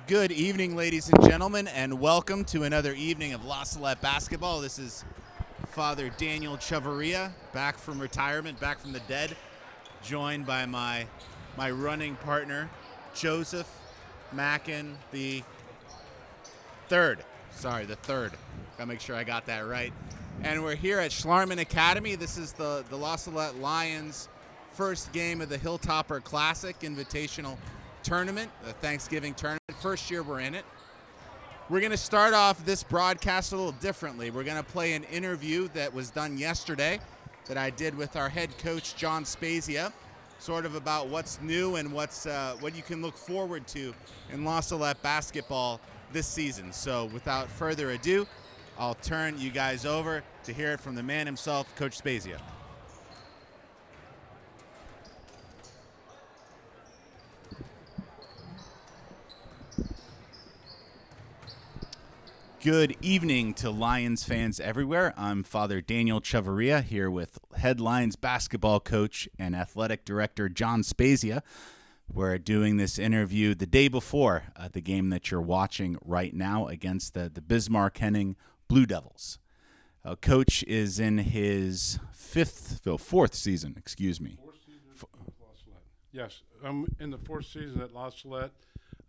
Good evening, ladies and gentlemen, and welcome to another evening of La Salette basketball. This is Father Daniel Chavarria, back from retirement, back from the dead, joined by my running partner, Joseph Mackin, the third. Gotta make sure I got that right. And we're here at Schlarman Academy. This is the La Salette Lions' first game of the Hilltopper Classic Invitational Tournament, the Thanksgiving tournament. First year we're in it. We're going to start off this broadcast a little differently. We're going to play an interview that was done yesterday that I did with our head coach, John Spezia, sort of about what's new and what you can look forward to in La Salette basketball this season. So without further ado, I'll turn you guys over to hear it from the man himself, Coach Spezia. Good evening to Lions fans everywhere. I'm Father Daniel Chavarria here with head Lions basketball coach and athletic director John Spezia. We're doing this interview the day before the game that you're watching right now against the Bismarck-Henning Blue Devils. Coach is in his fourth season, excuse me. Fourth season at La Salette. Yes, I'm in the fourth season at La Salette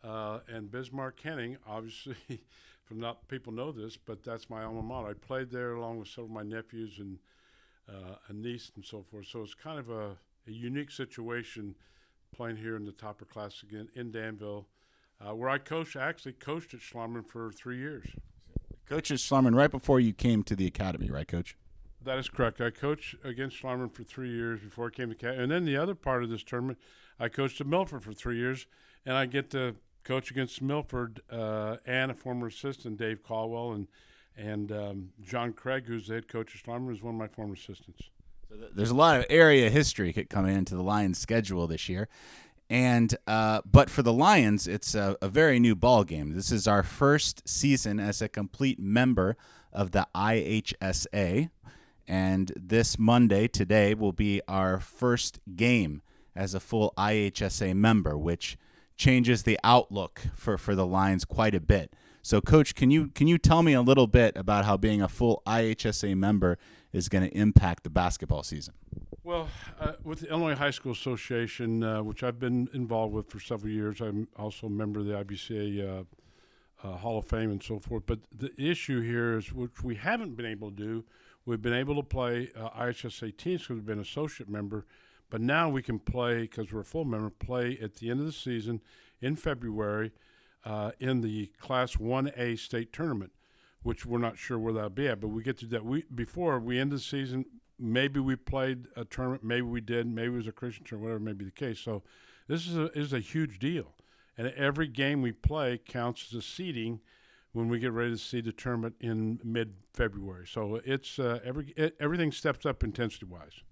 and Bismarck-Henning, obviously. Not people know this, but that's my alma mater. I played there along with several of my nephews and a niece and so forth. So it's kind of a unique situation playing here in the Topper Classic in Danville, where I actually coached at Schlarman for 3 years. Coach at Schlarman right before you came to the academy, right, Coach? That is correct. I coached against Schlarman for 3 years before I came to academy. And then the other part of this tournament, I coached at Milford for 3 years, and I get to coach against Milford and a former assistant, Dave Caldwell, and John Craig, who's the head coach of Schlarman, is one of my former assistants. So there's a lot of area history coming into the Lions' schedule this year. And but for the Lions, it's a very new ball game. This is our first season as a complete member of the IHSA. And this Monday, today, will be our first game as a full IHSA member, which changes the outlook for the Lions quite a bit. So, Coach, can you tell me a little bit about how being a full IHSA member is going to impact the basketball season? Well, with the Illinois High School Association, which I've been involved with for several years, I'm also a member of the IBCA Hall of Fame and so forth. But the issue here is, which we haven't been able to do, we've been able to play IHSA teams because we've been associate member. But now we can play, because we're a full member, play at the end of the season in February in the Class 1A state tournament, which we're not sure where that'll be at. But we get to that. Before we end the season, maybe we played a tournament, maybe we did, maybe it was a Christian tournament, whatever may be the case. So this is a huge deal. And every game we play counts as a seeding when we get ready to seed the tournament in mid-February. So it's everything steps up intensity-wise.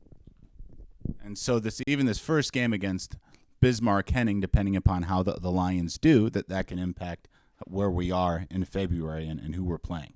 And so this first game against Bismarck-Henning, depending upon how the Lions do, that can impact where we are in February and who we're playing.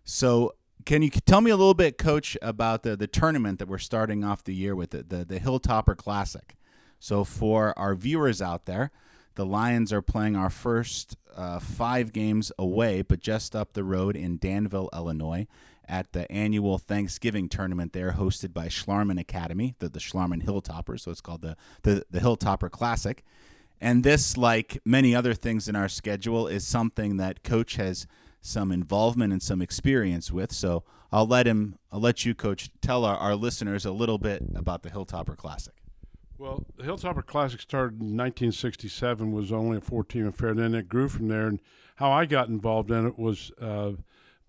So can you tell me a little bit, Coach, about the tournament that we're starting off the year with, the Hilltopper Classic? So for our viewers out there, the Lions are playing our first 5 games away, but just up the road in Danville, Illinois, at the annual Thanksgiving tournament there, hosted by Schlarman Academy, the Schlarman Hilltoppers, so it's called the Hilltopper Classic. And this, like many other things in our schedule, is something that Coach has some involvement and some experience with. So I'll let you, Coach, tell our listeners a little bit about the Hilltopper Classic. Well, the Hilltopper Classic started in 1967, was only a 4-team affair, and then it grew from there. And how I got involved in it was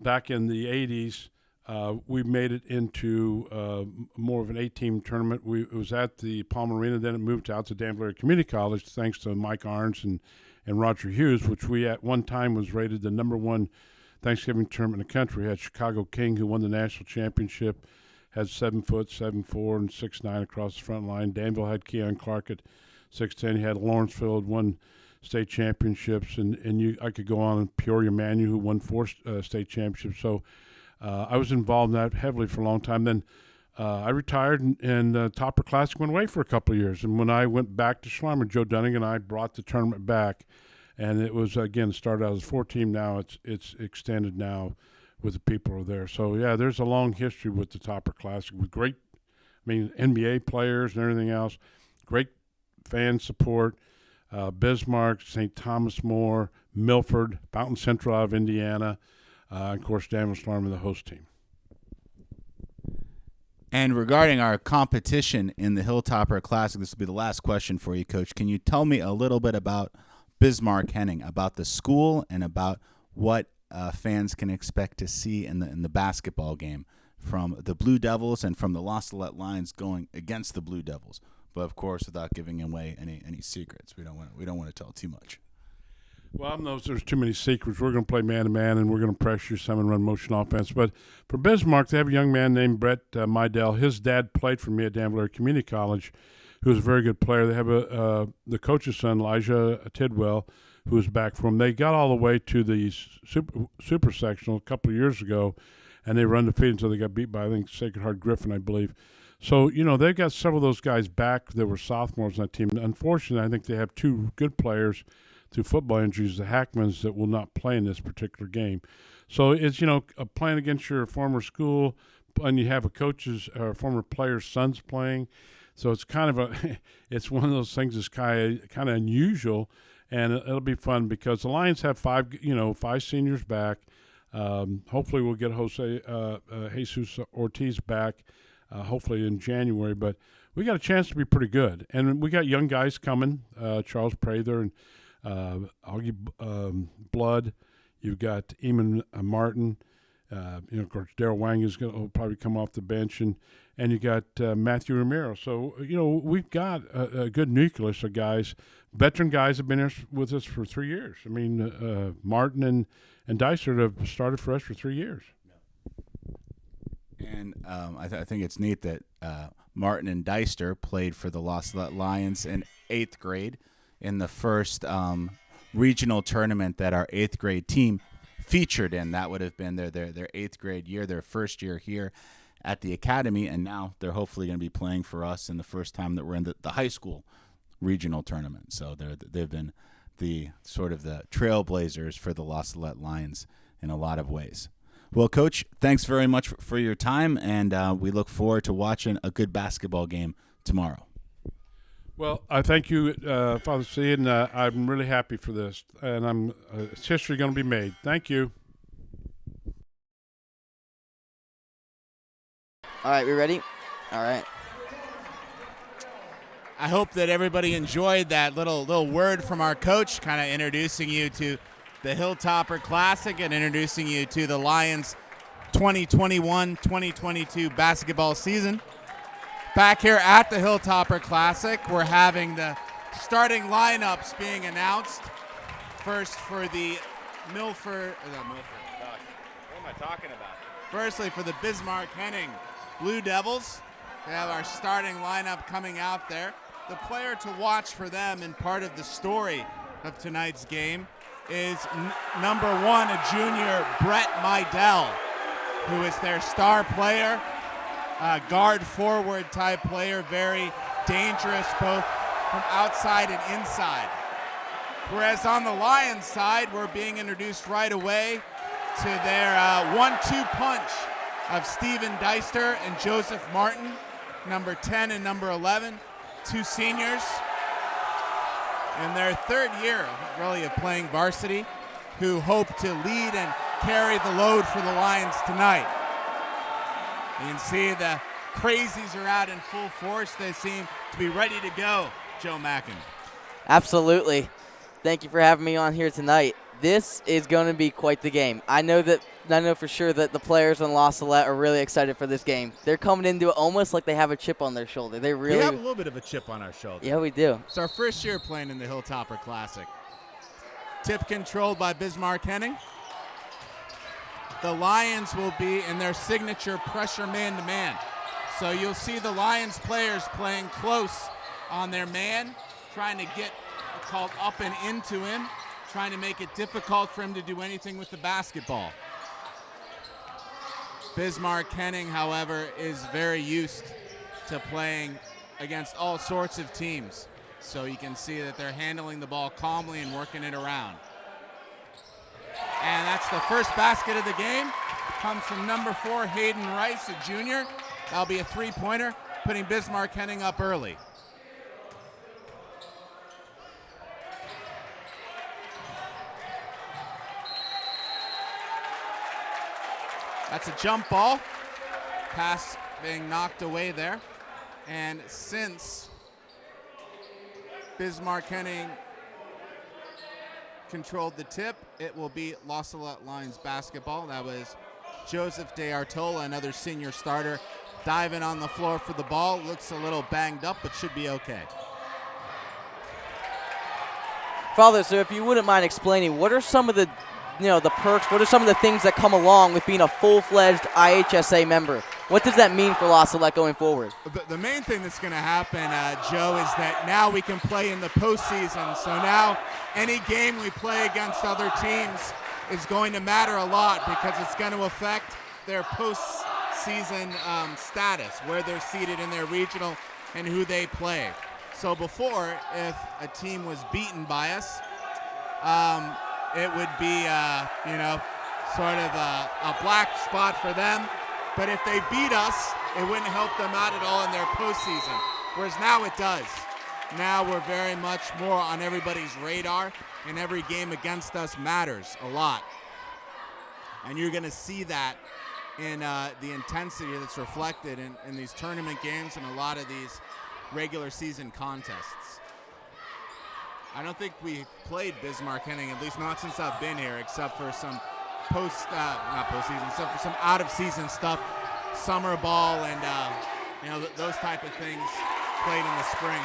back in the 80s, we made it into more of an 8-team tournament. It was at the Palm Arena, then it moved out to Danville Community College, thanks to Mike Arns and Roger Hughes, which we at one time was rated the #1 Thanksgiving tournament in the country. We had Chicago King, who won the national championship, had 7 foot, 7'4", and 6'9" across the front line. Danville had Keon Clark at 6'10". You had Lawrenceville won state championships, and I could go on. And Peoria Manu, who won 4 state championships. So I was involved in that heavily for a long time. Then I retired, and Topper Classic went away for a couple of years. And when I went back to Schlarman, Joe Dunning and I brought the tournament back. And it was, again, started out as a 4-team. Now it's extended now with the people who are there. So, yeah, there's a long history with the Topper Classic with great, NBA players and everything else, great fan support. Bismarck, St. Thomas More, Milford, Fountain Central out of Indiana, and, of course, Danville Storm and the host team. And regarding our competition in the Hilltopper Classic, this will be the last question for you, Coach. Can you tell me a little bit about Bismarck-Henning, about the school, and about what fans can expect to see in the basketball game from the Blue Devils and from the La Salette Lions going against the Blue Devils? But of course, without giving away any secrets, we don't want to tell too much. Well, there's too many secrets. We're going to play man-to-man, and we're going to pressure some and run motion offense. But for Bismarck, they have a young man named Brett Mydell. His dad played for me at Danville Community College, who was a very good player. They have the coach's son, Elijah Tidwell, who was back from. They got all the way to the super sectional a couple of years ago, and they were undefeated until they got beat by, I think, Sacred Heart Griffin, I believe. So, they've got several of those guys back that were sophomores on that team. Unfortunately, I think they have two good players through football injuries, the Hackmans, that will not play in this particular game. So it's, playing against your former school, and you have a coach's or former player's sons playing. So it's kind of it's one of those things that's kind of unusual, and it'll be fun because the Lions have five seniors back. Hopefully we'll get Jesus Ortiz back. Hopefully in January, but we got a chance to be pretty good. And we got young guys coming, Charles Prather and Augie Blood. You've got Eamon Martin. Of course, Darryl Wang will probably come off the bench, and you got Matthew Romero. So, we've got a good nucleus of guys. Veteran guys have been here with us for 3 years. Martin and Dysart have started for us for 3 years. And I think it's neat that Martin and Deister played for the La Salette Lions in 8th grade in the first regional tournament that our 8th grade team featured in. That would have been their 8th grade year, their first year here at the academy, and now they're hopefully going to be playing for us in the first time that we're in the high school regional tournament. So they've been the sort of the trailblazers for the La Salette Lions in a lot of ways. Well, Coach, thanks very much for your time, and we look forward to watching a good basketball game tomorrow. Well, I thank you, Father C, and I'm really happy for this, and it's history going to be made. Thank you. All right, we ready? All right. I hope that everybody enjoyed that little word from our coach, kind of introducing you to the Hilltopper Classic and introducing you to the Lions 2021-2022 basketball season. Back here at the Hilltopper Classic, we're having the starting lineups being announced. First for the Milford. Gosh, what am I talking about? Firstly, for the Bismarck-Henning Blue Devils. We have our starting lineup coming out there. The player to watch for them and part of the story of tonight's game is number 1, a junior, Brett Mydell, who is their star player, guard forward type player, very dangerous both from outside and inside. Whereas on the Lions side, we're being introduced right away to their 1-2 punch of Stephen Deister and Joseph Martin, number 10 and number 11, two seniors in their third year really of playing varsity, who hope to lead and carry the load for the Lions tonight. You can see the crazies are out in full force. They seem to be ready to go, Joe Mackin. Absolutely. Thank you for having me on here tonight. This is going to be quite the game. I know for sure that the players on La Salette are really excited for this game. They're coming into it almost like they have a chip on their shoulder. We have a little bit of a chip on our shoulder. Yeah, we do. It's our first year playing in the Hilltopper Classic. Tip controlled by Bismarck-Henning. The Lions will be in their signature pressure man-to-man. So you'll see the Lions players playing close on their man, trying to get called up and into him, trying to make it difficult for him to do anything with the basketball. Bismarck-Henning, however, is very used to playing against all sorts of teams. So you can see that they're handling the ball calmly and working it around. And that's the first basket of the game. Comes from number 4, Hayden Rice, a junior. That'll be a three-pointer, putting Bismarck-Henning up early. That's a jump ball. Pass being knocked away there. And since Bismarck-Henning controlled the tip, it will be La Salette Lions basketball. That was Joseph De Artola, another senior starter, diving on the floor for the ball. Looks a little banged up, but should be okay. Father, so if you wouldn't mind explaining, what are some of the the perks, what are some of the things that come along with being a full-fledged IHSA member? What does that mean for La Salette going forward? The main thing that's going to happen, Joe, is that now we can play in the postseason. So now any game we play against other teams is going to matter a lot because it's going to affect their postseason status, where they're seated in their regional and who they play. So before, if a team was beaten by us, it would be, sort of a black spot for them. But if they beat us, it wouldn't help them out at all in their postseason. Whereas now it does. Now we're very much more on everybody's radar, and every game against us matters a lot. And you're going to see that in the intensity that's reflected in these tournament games and a lot of these regular season contests. I don't think we played Bismarck-Henning, at least not since I've been here, except for some not postseason, except for some out-of-season stuff, summer ball and those type of things played in the spring.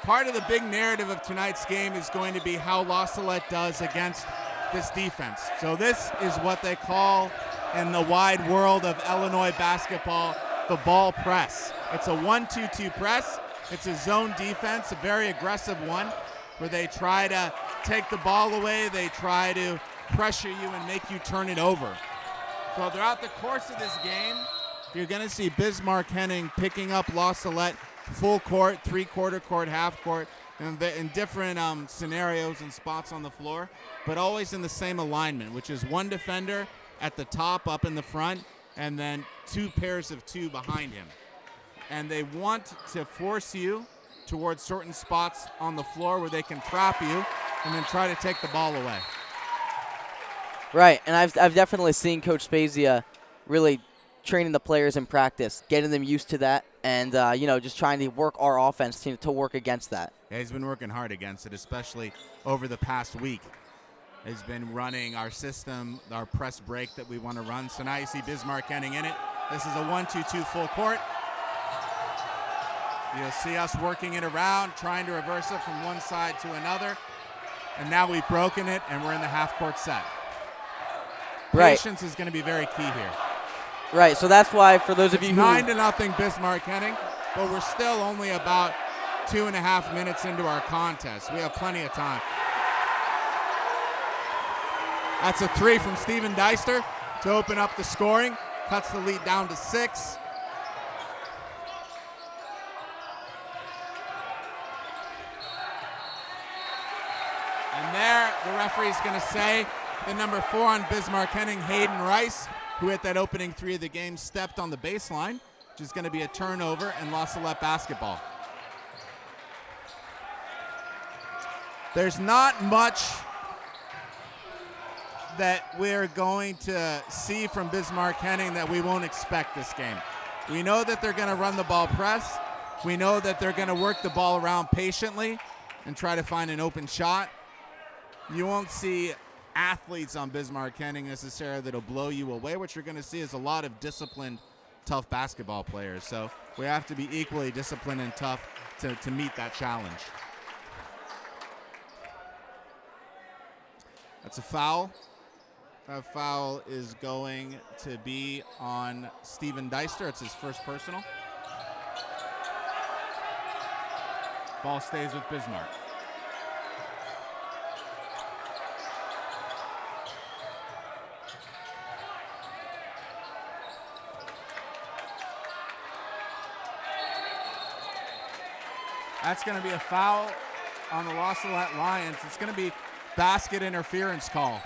Part of the big narrative of tonight's game is going to be how La Salette does against this defense. So this is what they call in the wide world of Illinois basketball the ball press. It's a 1-2-2 press. It's a zone defense, a very aggressive one, where they try to take the ball away, they try to pressure you and make you turn it over. So throughout the course of this game, you're going to see Bismarck-Henning picking up La Salette full court, three-quarter court, half court, in different scenarios and spots on the floor, but always in the same alignment, which is one defender at the top up in the front, and then two pairs of two behind him. And they want to force you towards certain spots on the floor where they can trap you and then try to take the ball away. Right, and I've definitely seen Coach Spezia really training the players in practice, getting them used to that, and just trying to work our offense to work against that. Yeah, he's been working hard against it, especially over the past week. He's been running our system, our press break that we want to run. So now you see Bismarck-Henning in it. This is a 1-2-2 full court. You'll see us working it around, trying to reverse it from one side to another. And now we've broken it, and we're in the half-court set. Right. Patience is going to be very key here. Right, so that's why for those of you who... 9-0 Bismarck-Henning, but we're still only about 2.5 minutes into our contest. We have plenty of time. That's a three from Steven Deister to open up the scoring. Cuts the lead down to 6. And there, the referee's going to say the number 4 on Bismarck-Henning, Hayden Rice, who hit that opening three of the game, stepped on the baseline, which is going to be a turnover and La Salette basketball. There's not much that we're going to see from Bismarck-Henning that we won't expect this game. We know that they're going to run the ball press. We know that they're going to work the ball around patiently and try to find an open shot. You won't see athletes on Bismarck-Henning necessarily that'll blow you away. What you're going to see is a lot of disciplined, tough basketball players. So we have to be equally disciplined and tough to meet that challenge. That's a foul. That foul is going to be on Steven Deister. It's his first personal. Ball stays with Bismarck. That's going to be a foul on the La Salette Lions. It's going to be basket interference call.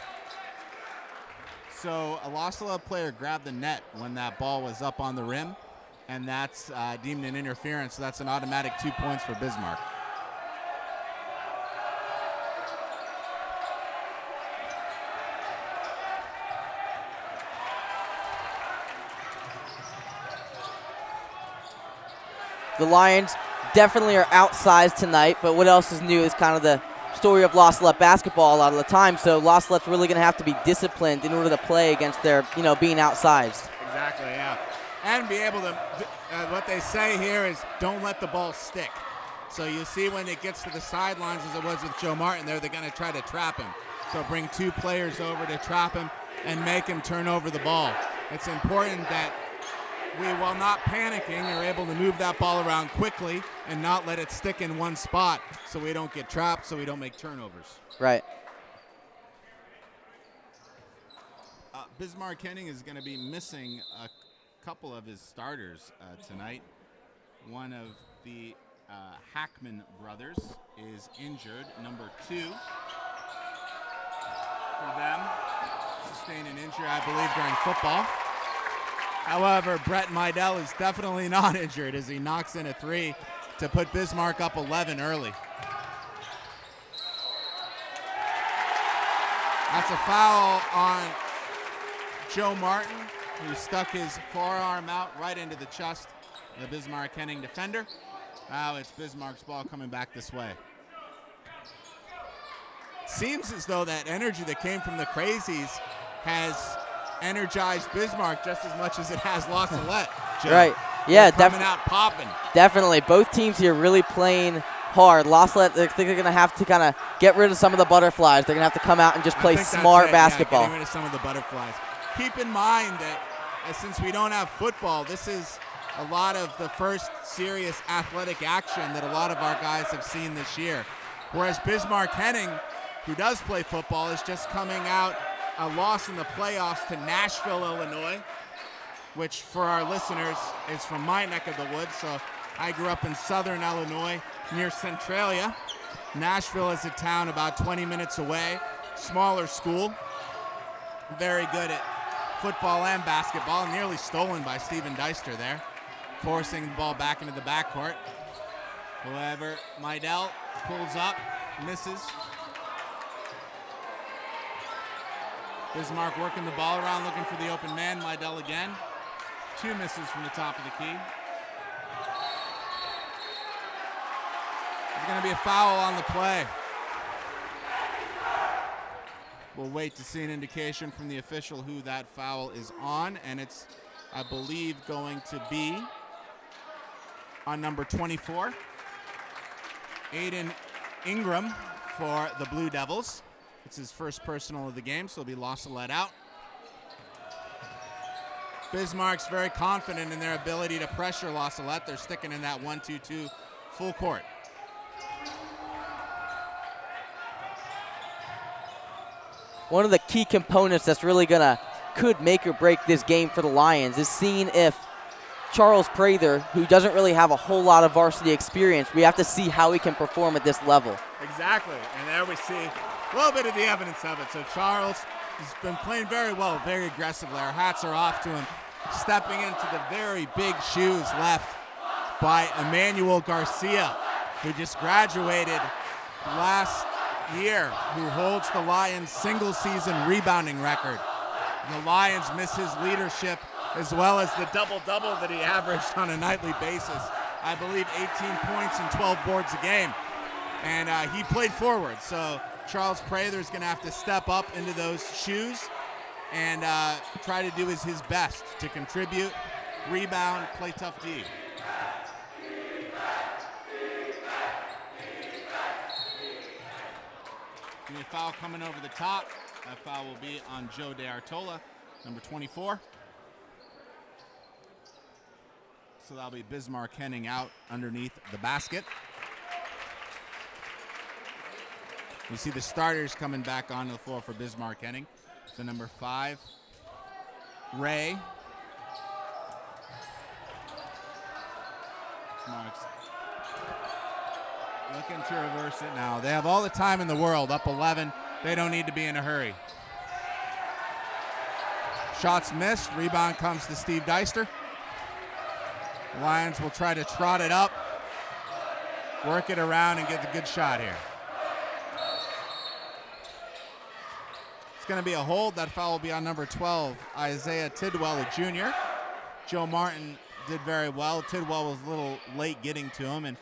So a La Salette player grabbed the net when that ball was up on the rim, and that's deemed an interference. So that's an automatic 2 points for Bismarck. The Lions definitely are outsized tonight, but what else is new is kind of the story of La Salette basketball a lot of the time. So La Salette's really going to have to be disciplined in order to play against their, being outsized. Exactly, yeah. And be able to, what they say here is don't let the ball stick. So you see when it gets to the sidelines, as it was with Joe Martin there, they're going to try to trap him. So bring 2 players over to trap him and make him turn over the ball. It's important that we, while not panicking, are able to move that ball around quickly and not let it stick in one spot so we don't get trapped, so we don't make turnovers. Right. Bismarck-Henning is going to be missing a couple of his starters tonight. One of the Hackman brothers is injured, number 2 for them. Sustained an injury, I believe, during football. However, Brett Meidel is definitely not injured as he knocks in a 3 to put Bismarck up 11 early. That's a foul on Joe Martin, who stuck his forearm out right into the chest of the Bismarck-Henning defender. Now it's Bismarck's ball coming back this way. Seems as though that energy that came from the Crazies has energized Bismarck just as much as it has La Salette. Right. Yeah, coming out popping. Definitely. Both teams here really playing hard. La Salette, I think they're going to have to kind of get rid of some of the butterflies. They're going to have to come out and just play smart basketball. Yeah, getting rid of some of the butterflies. Keep in mind that since we don't have football, this is a lot of the first serious athletic action that a lot of our guys have seen this year. Whereas Bismarck-Henning, who does play football, is just coming out a loss in the playoffs to Nashville, Illinois, which for our listeners is from my neck of the woods. So I grew up in southern Illinois near Centralia. Nashville is a town about 20 minutes away, smaller school, very good at football and basketball, nearly stolen by Steven Deister there, forcing the ball back into the backcourt. However, Meidel pulls up, misses. Bismarck working the ball around, looking for the open man. Meidel again. 2 misses from the top of the key. There's going to be a foul on the play. We'll wait to see an indication from the official who that foul is on, and it's, I believe, going to be on number 24, Aiden Ingram for the Blue Devils. It's his first personal of the game, so it'll be La Salette out. Bismarck's very confident in their ability to pressure La Salette. They're sticking in that 1-2-2 full court. One of the key components that's really could make or break this game for the Lions is seeing if Charles Prather, who doesn't really have a whole lot of varsity experience, we have to see how he can perform at this level. Exactly, and there we see a little bit of the evidence of it. So Charles has been playing very well, very aggressively. Our hats are off to him, stepping into the very big shoes left by Emmanuel Garcia, who just graduated last year, who holds the Lions' single-season rebounding record. The Lions miss his leadership as well as the double-double that he averaged on a nightly basis. I believe 18 points and 12 boards a game. And he played forward, so Charles Prather is going to have to step up into those shoes and try to do his best to contribute, rebound, play tough D. Give me a foul coming over the top. That foul will be on Joe DeArtola, number 24. So that'll be Bismarck-Henning out underneath the basket. You see the starters coming back onto the floor for Bismarck-Henning. So number 5, Ray. Looking to reverse it now. They have all the time in the world, up 11. They don't need to be in a hurry. Shots missed. Rebound comes to Steve Deister. The Lions will try to trot it up, work it around, and get the good shot here. It's going to be a hold. That foul will be on number 12, Isaiah Tidwell, a junior. Joe Martin did very well. Tidwell was a little late getting to him, and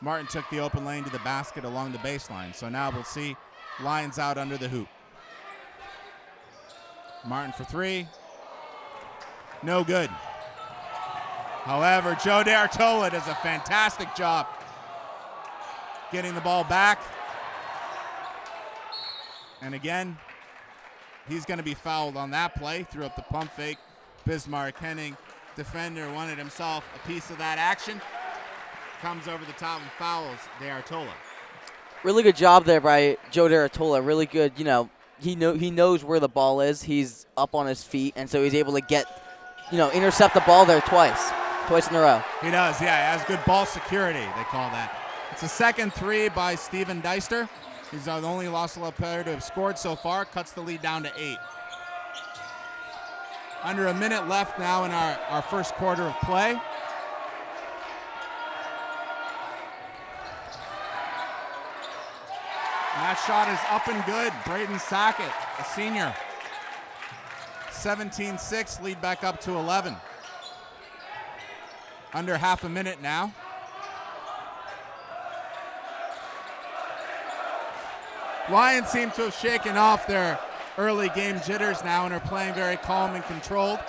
Martin took the open lane to the basket along the baseline. So now we'll see Lions out under the hoop. Martin for three. No good. However, Joe D'Artola does a fantastic job getting the ball back. And again, he's going to be fouled on that play. Threw up the pump fake. Bismarck-Henning, defender, wanted himself a piece of that action. Comes over the top and fouls D'Artola. Really good job there by Joe D'Artola. Really good, he knows where the ball is. He's up on his feet, and so he's able to get, intercept the ball there twice in a row. He does, yeah. He has good ball security, they call that. It's a second three by Steven Deister. He's the only Los Salette player to have scored so far. Cuts the lead down to 8. Under a minute left now in our first quarter of play. That shot is up and good. Braden Sackett, a senior. 17-6, lead back up to 11. Under half a minute now. Lions seem to have shaken off their early game jitters now and are playing very calm and controlled.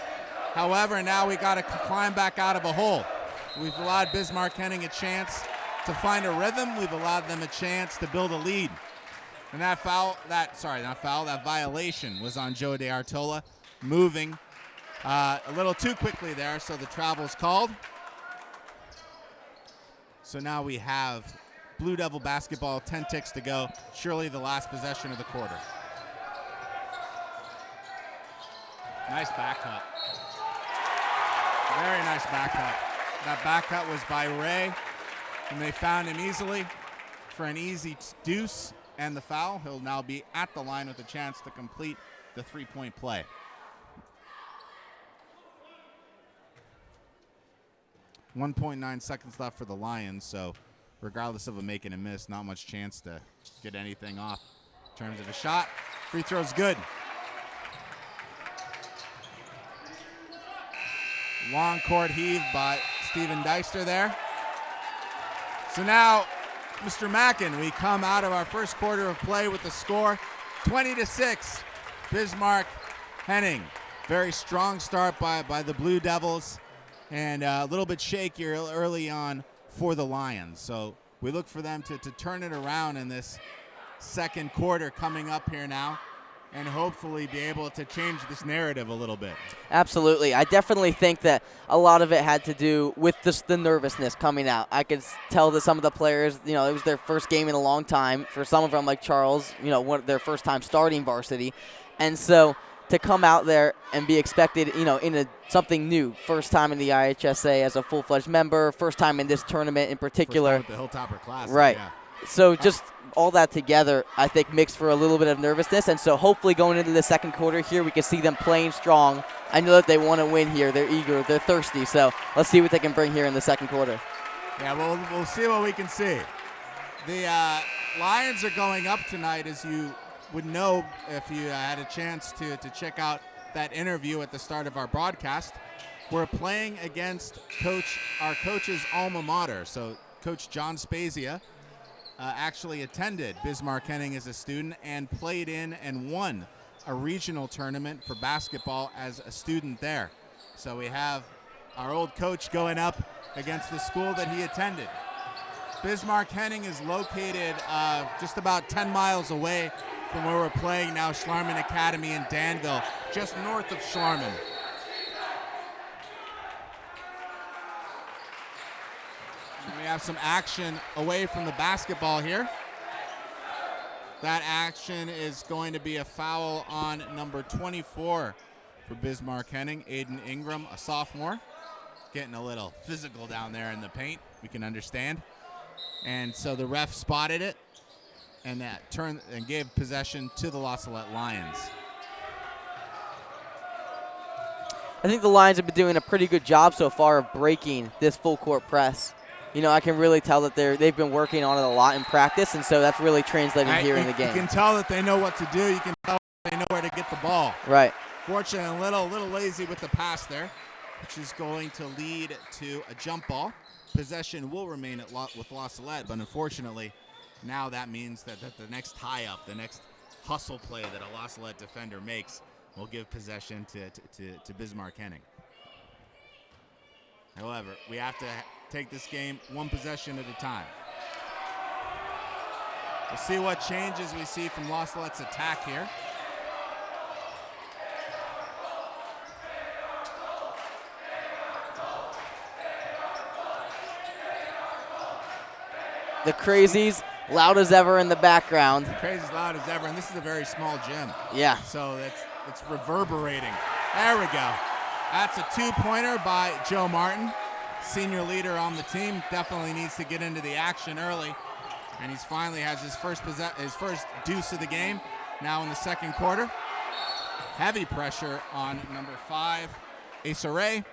However, now we got to climb back out of a hole. We've allowed Bismarck-Henning a chance to find a rhythm. We've allowed them a chance to build a lead. And that violation was on Joe D'Artola, moving a little too quickly there, so the travel's called. So now we have Blue Devil basketball, 10 ticks to go. Surely the last possession of the quarter. Nice back cut. Very nice back cut. That back cut was by Ray, and they found him easily for an easy deuce and the foul. He'll now be at the line with a chance to complete the three-point play. .9 seconds left for the Lions, so regardless of a make and a miss, not much chance to get anything off in terms of a shot. Free throw's good. Long court heave by Steven Deister there. So now, Mr. Mackin, we come out of our first quarter of play with the score 20-6. Bismarck-Henning. Very strong start by the Blue Devils, and a little bit shakier early on for the Lions. So we look for them to turn it around in this second quarter coming up here now, and hopefully be able to change this narrative a little bit. Absolutely. I definitely think that a lot of it had to do with the nervousness coming out. I could tell that some of the players, it was their first game in a long time. For some of them, like Charles, their first time starting varsity. And so to come out there and be expected, in something new, first time in the IHSA as a full-fledged member, first time in this tournament in particular. First time with the Hilltopper Classic. Right. Yeah. So just all that together, I think, mixed for a little bit of nervousness. And so hopefully going into the second quarter here, we can see them playing strong. I know that they want to win here. They're eager. They're thirsty. So let's see what they can bring here in the second quarter. Yeah, we'll see what we can see. The Lions are going up tonight, as you would know if you had a chance to check out that interview at the start of our broadcast. We're playing against our coach's alma mater. So Coach John Spezia actually attended Bismarck-Henning as a student and played in and won a regional tournament for basketball as a student there. So we have our old coach going up against the school that he attended. Bismarck-Henning is located just about 10 miles away from where we're playing now, Schlarman Academy in Danville, just north of Schlarman. We have some action away from the basketball here. That action is going to be a foul on number 24 for Bismarck-Henning, Aiden Ingram, a sophomore. Getting a little physical down there in the paint, we can understand. And so the ref spotted it and that turned and gave possession to the La Salette Lions. I think the Lions have been doing a pretty good job so far of breaking this full court press. You know, I can really tell that they've been working on it a lot in practice, and so that's really translating here in the game. You can tell that they know what to do. You can tell they know where to get the ball. Right. Fortunately, a little lazy with the pass there, which is going to lead to a jump ball. Possession will remain with La Salette, but unfortunately, now that means that the next tie-up, the next hustle play that a La Salette defender makes will give possession to Bismarck-Henning. However, we have to take this game one possession at a time. We'll see what changes we see from La Salette's attack here. The Crazies, loud as ever in the background. Crazy's loud as ever, and this is a very small gym. Yeah. So it's reverberating. There we go. That's a two-pointer by Joe Martin, senior leader on the team. Definitely needs to get into the action early, and he's finally has his first deuce of the game. Now in the second quarter, heavy pressure on number 5, Asa Ray.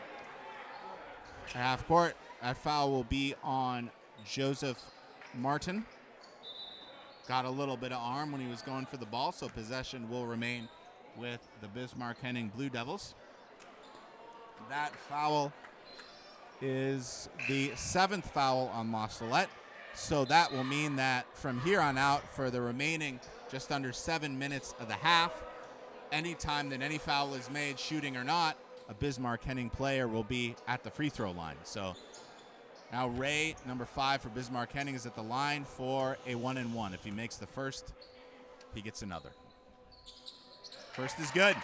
At half court, that foul will be on Joseph Martin. Got a little bit of arm when he was going for the ball, so possession will remain with the Bismarck-Henning Blue Devils. That foul is the 7th foul on La Salette, so that will mean that from here on out, for the remaining just under 7 minutes of the half, anytime that any foul is made, shooting or not, a Bismarck-Henning player will be at the free throw line. So now Ray, number 5 for Bismarck-Henning, is at the line for a 1-and-1. If he makes the first, he gets another. First is good.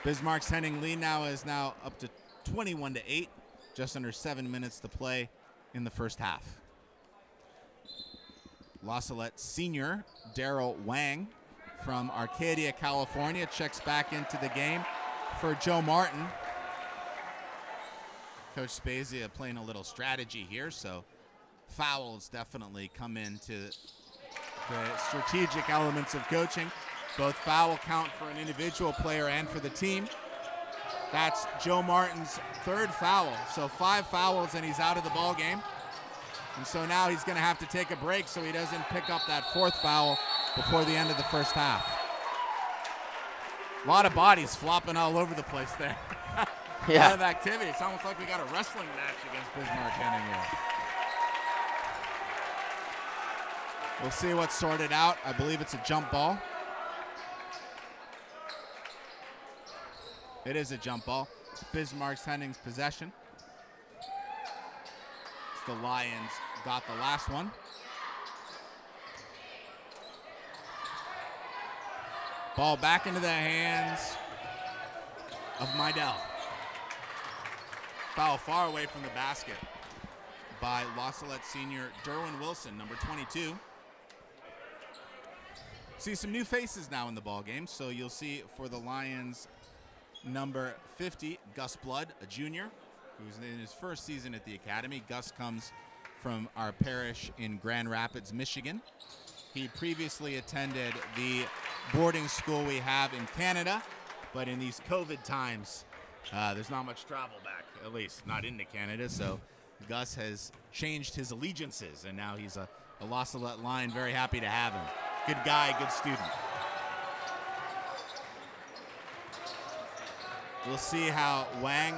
Bismarck-Henning lead now is up to 21-8, just under 7 minutes to play in the first half. La Salette senior Daryl Wang from Arcadia, California, checks back into the game for Joe Martin. Coach Spezia playing a little strategy here, so fouls definitely come into the strategic elements of coaching. Both foul count for an individual player and for the team. That's Joe Martin's 3rd foul, so 5 fouls and he's out of the ball game. And so now he's going to have to take a break so he doesn't pick up that 4th foul before the end of the first half. A lot of bodies flopping all over the place there. Yeah. A lot of activity. It's almost like we got a wrestling match against Bismarck-Henning here. We'll see what's sorted out. I believe it's a jump ball. It is a jump ball. Bismarck-Henning's possession. The Lions got the last one. Ball back into the hands of Meidel. Foul far away from the basket by La Salette senior Derwin Wilson, number 22. See some new faces now in the ball game. So you'll see for the Lions, number 50, Gus Blood, a junior, who's in his first season at the academy. Gus comes from our parish in Grand Rapids, Michigan. He previously attended the boarding school we have in Canada, but in these COVID times, there's not much travel back, at least not into Canada. So Gus has changed his allegiances, and now he's a La Salette Lion. Very happy to have him. Good guy, good student. We'll see how Wang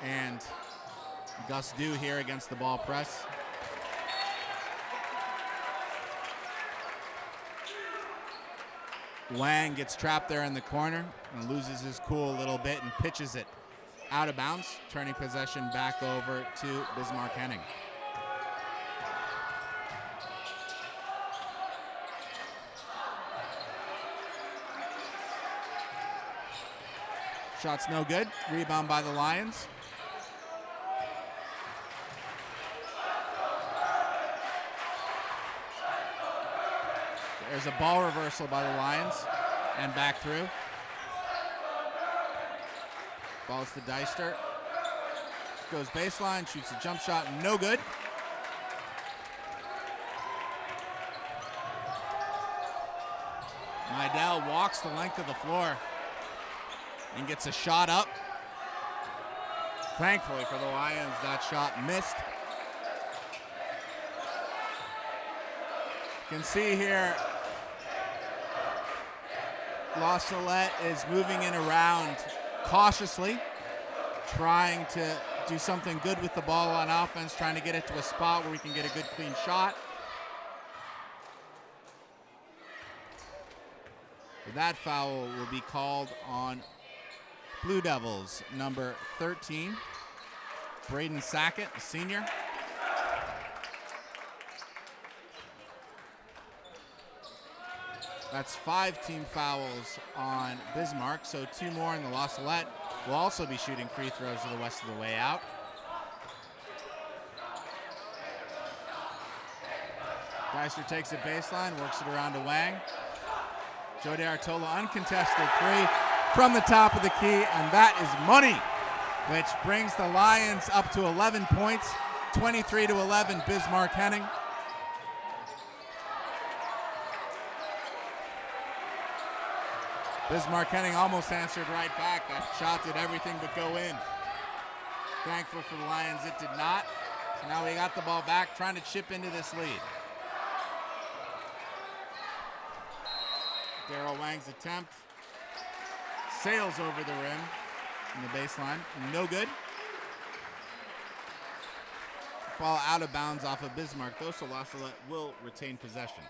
and Gus do here against the ball press. Wang gets trapped there in the corner and loses his cool a little bit and pitches it out of bounds, turning possession back over to Bismarck-Henning. Shot's no good. Rebound by the Lions. There's a ball reversal by the Lions and back through. Ball's to Deister. Goes baseline, shoots a jump shot, no good. Idell walks the length of the floor and gets a shot up. Thankfully for the Lions, that shot missed. You can see here, La Salette is moving in around cautiously, trying to do something good with the ball on offense, trying to get it to a spot where we can get a good clean shot. That foul will be called on Blue Devils, number 13, Braden Sackett, a senior. That's 5 team fouls on Bismarck, so 2 more, and the La Salette will also be shooting free throws to the west of the way out. Deister takes it baseline, works it around to Wang. Joe DeArtola, uncontested 3 from the top of the key, and that is money, which brings the Lions up to 11 points, 23-11, Bismarck-Henning. Bismarck-Henning almost answered right back. That shot did everything but go in. Thankful for the Lions, it did not. So now we got the ball back, trying to chip into this lead. Darryl Wang's attempt sails over the rim in the baseline. No good. Ball out of bounds off of Bismarck, though, so La Salette will retain possession.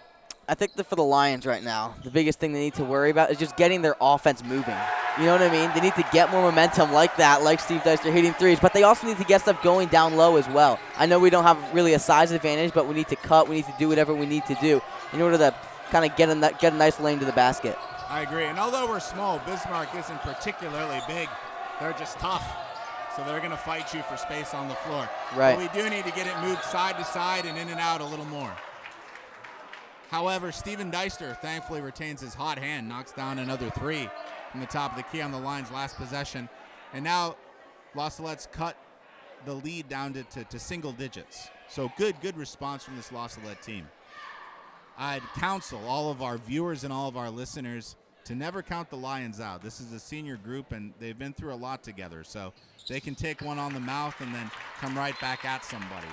I think that for the Lions right now, the biggest thing they need to worry about is just getting their offense moving. You know what I mean? They need to get more momentum like that, like Steve Deister hitting threes, but they also need to get stuff going down low as well. I know we don't have really a size advantage, but we need to cut, we need to do whatever we need to do in order to kind of get a nice lane to the basket. I agree, and although we're small, Bismarck isn't particularly big. They're just tough, so they're going to fight you for space on the floor. Right. But we do need to get it moved side to side and in and out a little more. However, Steven Deister thankfully retains his hot hand, knocks down another 3 from the top of the key on the Lions' last possession. And now La Salette's cut the lead down to single digits. So good response from this La Salette team. I'd counsel all of our viewers and all of our listeners to never count the Lions out. This is a senior group, and they've been through a lot together. So they can take one on the mouth and then come right back at somebody.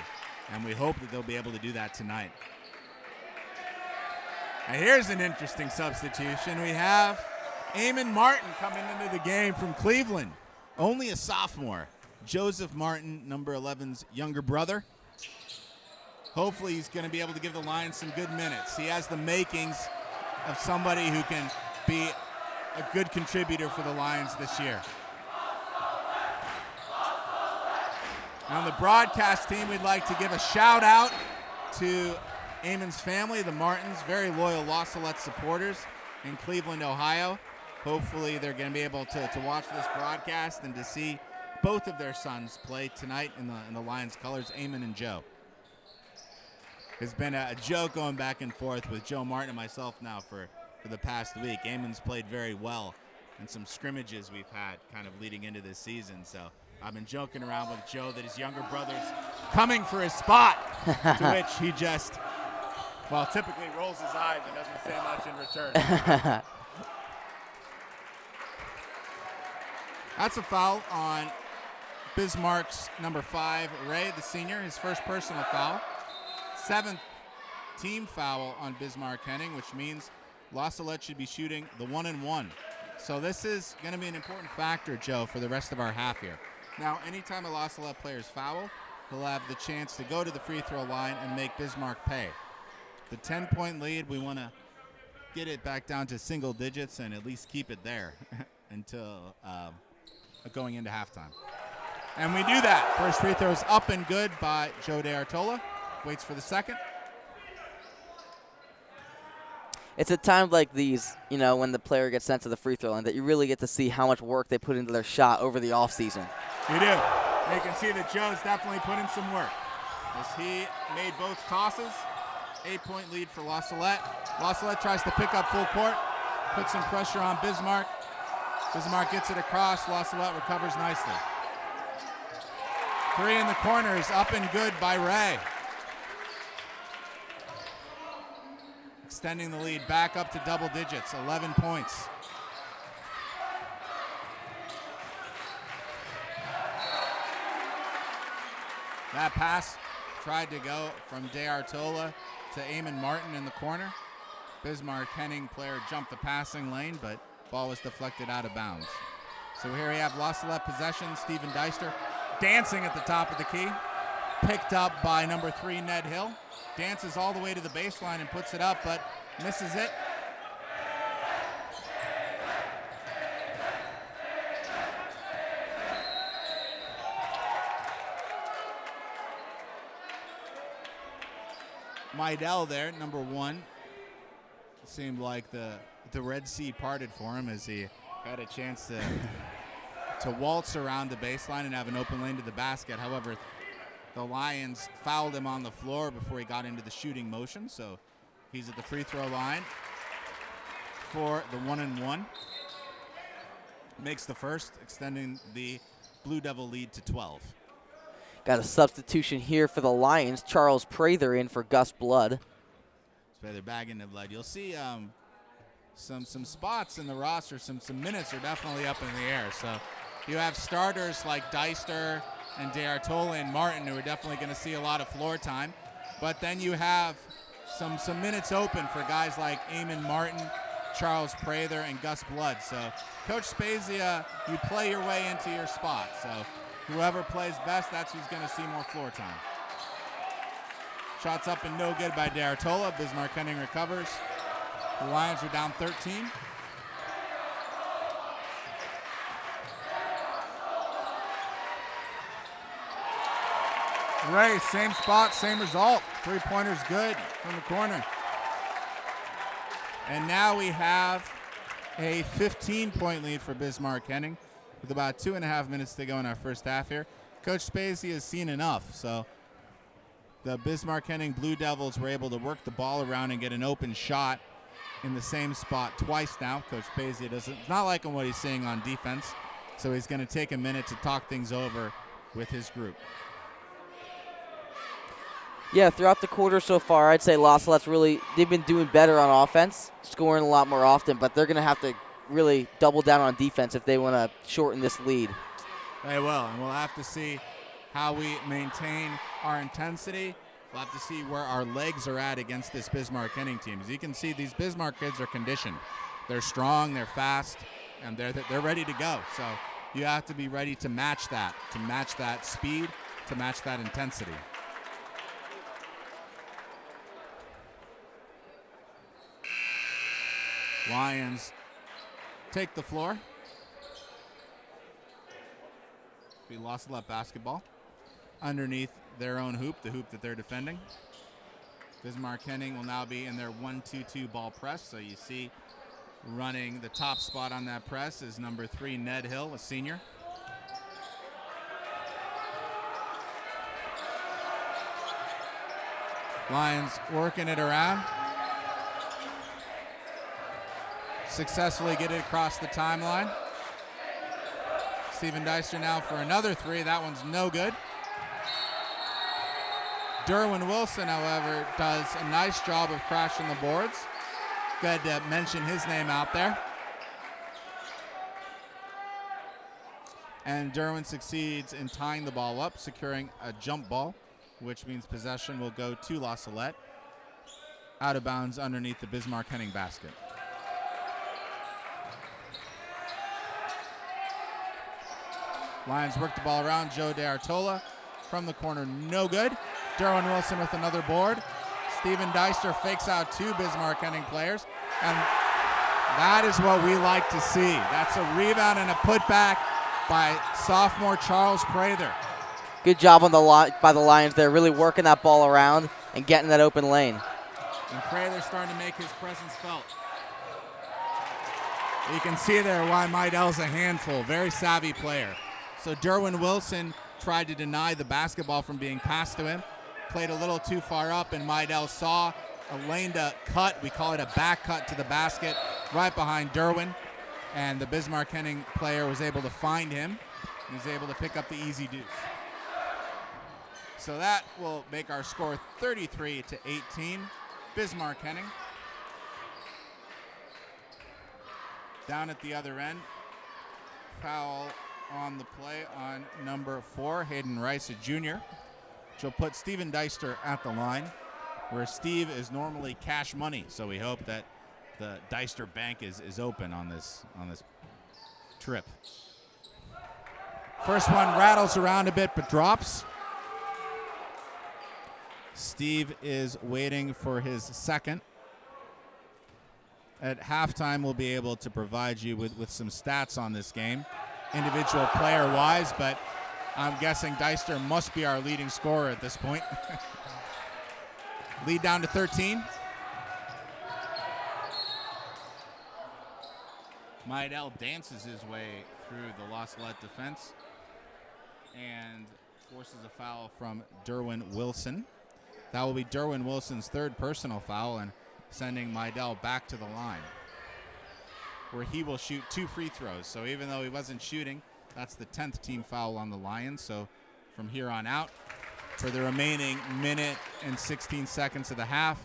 And we hope that they'll be able to do that tonight. Now here's an interesting substitution. We have Eamon Martin coming into the game from Cleveland. Only a sophomore. Joseph Martin, number 11's younger brother. Hopefully he's going to be able to give the Lions some good minutes. He has the makings of somebody who can be a good contributor for the Lions this year. Now on the broadcast team, we'd like to give a shout out to Eamon's family, the Martins, very loyal La Salette supporters in Cleveland, Ohio. Hopefully they're going to be able to watch this broadcast and to see both of their sons play tonight in the Lions colors, Eamon and Joe. It's been a joke going back and forth with Joe Martin and myself now for the past week. Eamon's played very well in some scrimmages we've had kind of leading into this season. So I've been joking around with Joe that his younger brother's coming for his spot, to which he just, well, typically rolls his eyes and doesn't say much in return. That's a foul on Bismarck's number 5, Ray, the senior, his first personal foul. 7th team foul on Bismarck-Henning, which means La Salette should be shooting the 1-and-1. So this is going to be an important factor, Joe, for the rest of our half here. Now, anytime a La Salette player is fouled, he'll have the chance to go to the free throw line and make Bismarck pay. The 10-point lead, we want to get it back down to single digits and at least keep it there until going into halftime. And we do that. First free throw is up and good by Joe DeArtola. Waits for the second. It's at times like these, you know, when the player gets sent to the free throw line, that you really get to see how much work they put into their shot over the offseason. You do. You can see that Joe's definitely put in some work as he made both tosses. 8-point lead for La Salette. La Salette tries to pick up full court, put some pressure on Bismarck. Bismarck gets it across. La Salette recovers nicely. 3 in the corner is up and good by Ray. extending the lead back up to double digits, 11 points. That pass tried to go from De Artola to Eamon Martin in the corner. Bismarck-Henning player jumped the passing lane, but ball was deflected out of bounds. So here we have La Salette possession. Steven Deister dancing at the top of the key. Picked up by number 3, Ned Hill. Dances all the way to the baseline and puts it up, but misses it. Meidel there, number 1. It seemed like the Red Sea parted for him as he had a chance to waltz around the baseline and have an open lane to the basket. However, the Lions fouled him on the floor before he got into the shooting motion, so he's at the free throw line for the 1-and-1. Makes the first, extending the Blue Devil lead to 12. Got a substitution here for the Lions. Charles Prather in for Gus Blood. They're bagging the blood. You'll see some spots in the roster, some minutes are definitely up in the air. So you have starters like Deister and De Artola and Martin, who are definitely going to see a lot of floor time. But then you have some minutes open for guys like Eamon Martin, Charles Prather, and Gus Blood. So Coach Spezia, you play your way into your spot. So whoever plays best, that's who's going to see more floor time. Shots up and no good by De Artola. Bismarck-Henning recovers. The Lions are down 13. Ray, same spot, same result. Three-pointer's good from the corner. And now we have a 15-point lead for Bismarck-Henning with about 2.5 minutes to go in our first half here. Coach Spezia has seen enough, so the Bismarck-Henning Blue Devils were able to work the ball around and get an open shot in the same spot twice now. Coach Spezia doesn't not liking what he's seeing on defense, so he's going to take a minute to talk things over with his group. Yeah, throughout the quarter so far, I'd say La Salette's they've been doing better on offense, scoring a lot more often, but they're going to have to really double down on defense if they want to shorten this lead. They will, and we'll have to see how we maintain our intensity. We'll have to see where our legs are at against this Bismarck-Henning team. As you can see, these Bismarck kids are conditioned. They're strong, they're fast, and they're ready to go. So you have to be ready to match that speed, to match that intensity. Lions take the floor. Be La Salette basketball underneath their own hoop, the hoop that they're defending. Bismarck-Henning will now be in their 1-2-2 ball press. So you see running the top spot on that press is number 3, Ned Hill, a senior. Lions working it around. Successfully get it across the timeline. Steven Deister now for another 3. That one's no good. Derwin Wilson, however, does a nice job of crashing the boards. Good to mention his name out there. And Derwin succeeds in tying the ball up, securing a jump ball, which means possession will go to La Salette. Out of bounds underneath the Bismarck-Henning basket. Lions work the ball around. Joe De Artola from the corner, no good. Derwin Wilson with another board. Steven Deister fakes out 2 Bismarck-Henning players. And that is what we like to see. That's a rebound and a putback by sophomore Charles Prather. Good job on by the Lions there, really working that ball around and getting that open lane. And Prather's starting to make his presence felt. You can see there why Meidel's a handful, very savvy player. So Derwin Wilson tried to deny the basketball from being passed to him, played a little too far up, and Meidel saw a lane to cut. We call it a back cut to the basket right behind Derwin, and the Bismarck-Henning player was able to find him. He was able to pick up the easy deuce. So that will make our score 33-18. Bismarck-Henning. Down at the other end, foul on the play on number 4, Hayden Rice, a junior, which will put Steven Deister at the line, where Steve is normally cash money. So we hope that the Deister Bank is open on this trip. First one rattles around a bit but drops. Steve is waiting for his second. At halftime, we'll be able to provide you with some stats on this game, individual player-wise, but I'm guessing Deister must be our leading scorer at this point. Lead down to 13. Maidel dances his way through the La Salette defense and forces a foul from Derwin Wilson. That will be Derwin Wilson's third personal foul and sending Maidel back to the line, where he will shoot 2 free throws. So even though he wasn't shooting, that's the 10th team foul on the Lions. So from here on out, for the remaining minute and 16 seconds of the half,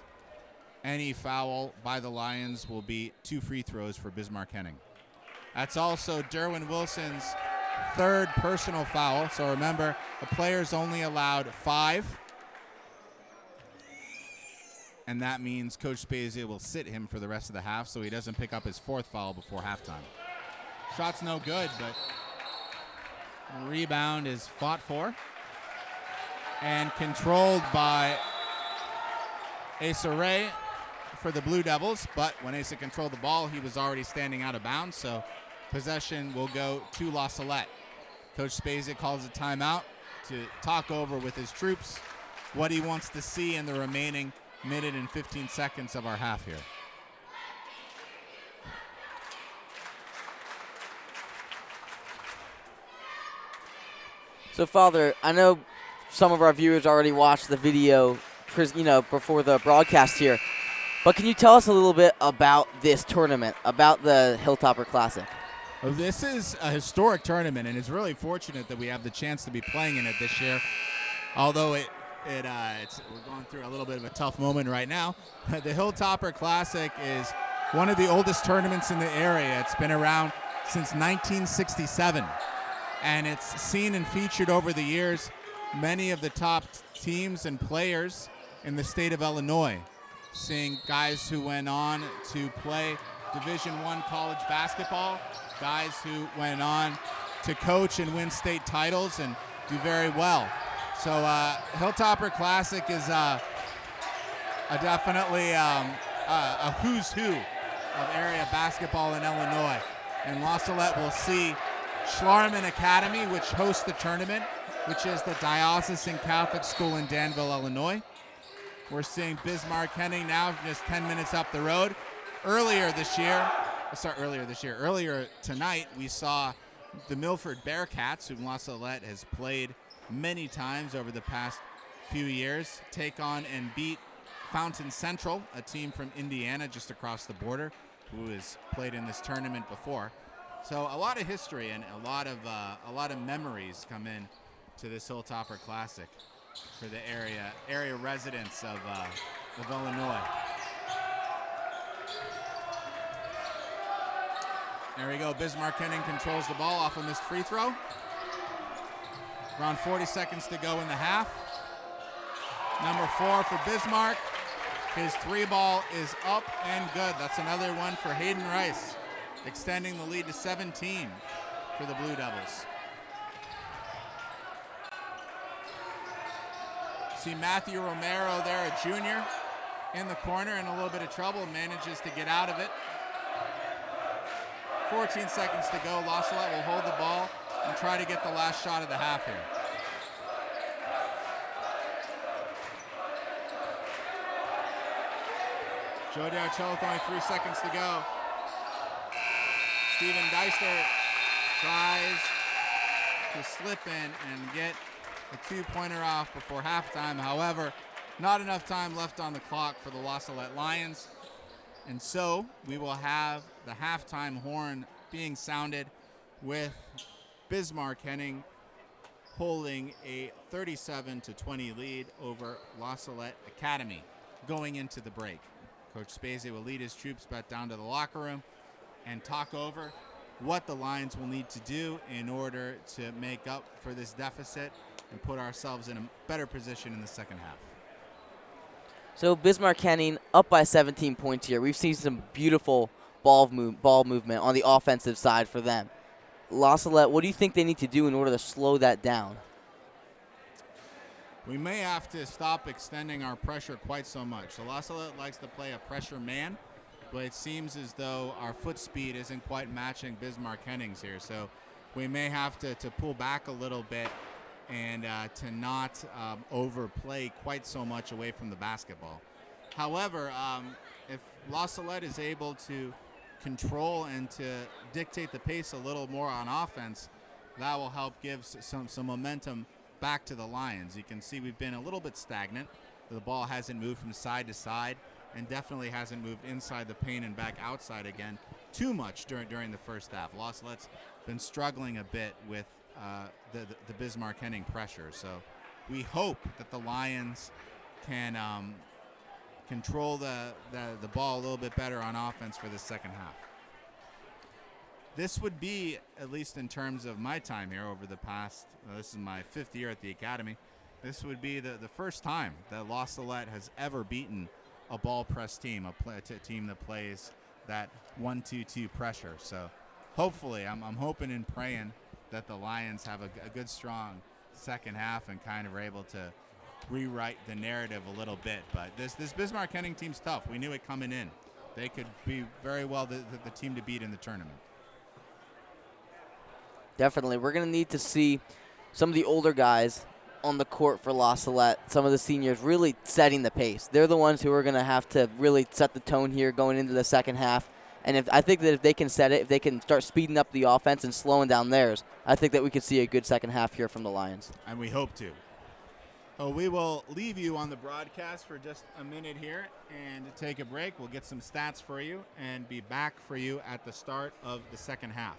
any foul by the Lions will be 2 free throws for Bismarck-Henning. That's also Derwin Wilson's third personal foul. So remember, a player's only allowed 5. And that means Coach Spezia will sit him for the rest of the half so he doesn't pick up his 4th foul before halftime. Shot's no good, but the rebound is fought for and controlled by Asa Ray for the Blue Devils. But when Asa controlled the ball, he was already standing out of bounds, so possession will go to La Salette. Coach Spezia calls a timeout to talk over with his troops what he wants to see in the remaining minute and 15 seconds of our half here. So, Father, I know some of our viewers already watched the video, before the broadcast here, but can you tell us a little bit about this tournament, about the Hilltopper Classic? Well, this is a historic tournament, and it's really fortunate that we have the chance to be playing in it this year, although we're going through a little bit of a tough moment right now. The Hilltopper Classic is one of the oldest tournaments in the area. It's been around since 1967, and it's seen and featured over the years many of the top teams and players in the state of Illinois, seeing guys who went on to play Division I college basketball, guys who went on to coach and win state titles and do very well. So Hilltopper Classic is definitely a who's who of area basketball in Illinois. And La Salette will see Schlarman Academy, which hosts the tournament, which is the diocesan Catholic school in Danville, Illinois. We're seeing Bismarck-Henning now just 10 minutes up the road. Earlier tonight, we saw the Milford Bearcats, whom La Salette has played many times over the past few years, take on and beat Fountain Central, a team from Indiana just across the border, who has played in this tournament before. So a lot of history and a lot of memories come in to this Hilltopper Classic for the area residents of Illinois. There we go. Bismarck-Henning controls the ball off a missed free throw. Around 40 seconds to go in the half. Number 4 for Bismarck. His 3-ball is up and good. That's another one for Hayden Rice, extending the lead to 17 for the Blue Devils. See Matthew Romero there, a junior, in the corner in a little bit of trouble, manages to get out of it. 14 seconds to go. La Salette will hold the ball and try to get the last shot of the half here. Joe D'Arcello with only 3 seconds to go. Steven Deister tries to slip in and get a 2-pointer off before halftime. However, not enough time left on the clock for the La Salette Lions. And so we will have the halftime horn being sounded with Bismarck-Henning holding a 37-20 lead over La Salette Academy going into the break. Coach Spezia will lead his troops back down to the locker room and talk over what the Lions will need to do in order to make up for this deficit and put ourselves in a better position in the second half. So Bismarck-Henning up by 17 points here. We've seen some beautiful ball movement on the offensive side for them. La Salette, what do you think they need to do in order to slow that down? We may have to stop extending our pressure quite so much. So La Salette likes to play a pressure man, but it seems as though our foot speed isn't quite matching Bismarck-Henning's here. So we may have to pull back a little bit and to not overplay quite so much away from the basketball. However, if La Salette is able to control and to dictate the pace a little more on offense, that will help give some momentum back to the Lions. You can see we've been a little bit stagnant. The ball hasn't moved from side to side and definitely hasn't moved inside the paint and back outside again too much during the first half. La Salette's been struggling a bit with the Bismarck-Henning pressure. So we hope that the Lions can control the ball a little bit better on offense for the second half. This would be, at least in terms of my time here over the past, this is my 5th year at the academy, this would be the first time that La Salette has ever beaten a ball press team, a team that plays that 1-2-2 pressure. So hopefully, I'm hoping and praying that the Lions have a good, strong second half and kind of are able to rewrite the narrative a little bit. But this Bismarck-Henning team's tough. We knew it coming in. They could be very well the team to beat in the tournament. Definitely. We're going to need to see some of the older guys on the court for La Salette, some of the seniors really setting the pace. They're the ones who are going to have to really set the tone here going into the second half. And I think that if they can set it, if they can start speeding up the offense and slowing down theirs, I think that we could see a good second half here from the Lions. And we hope to. So we will leave you on the broadcast for just a minute here and take a break. We'll get some stats for you and be back for you at the start of the second half.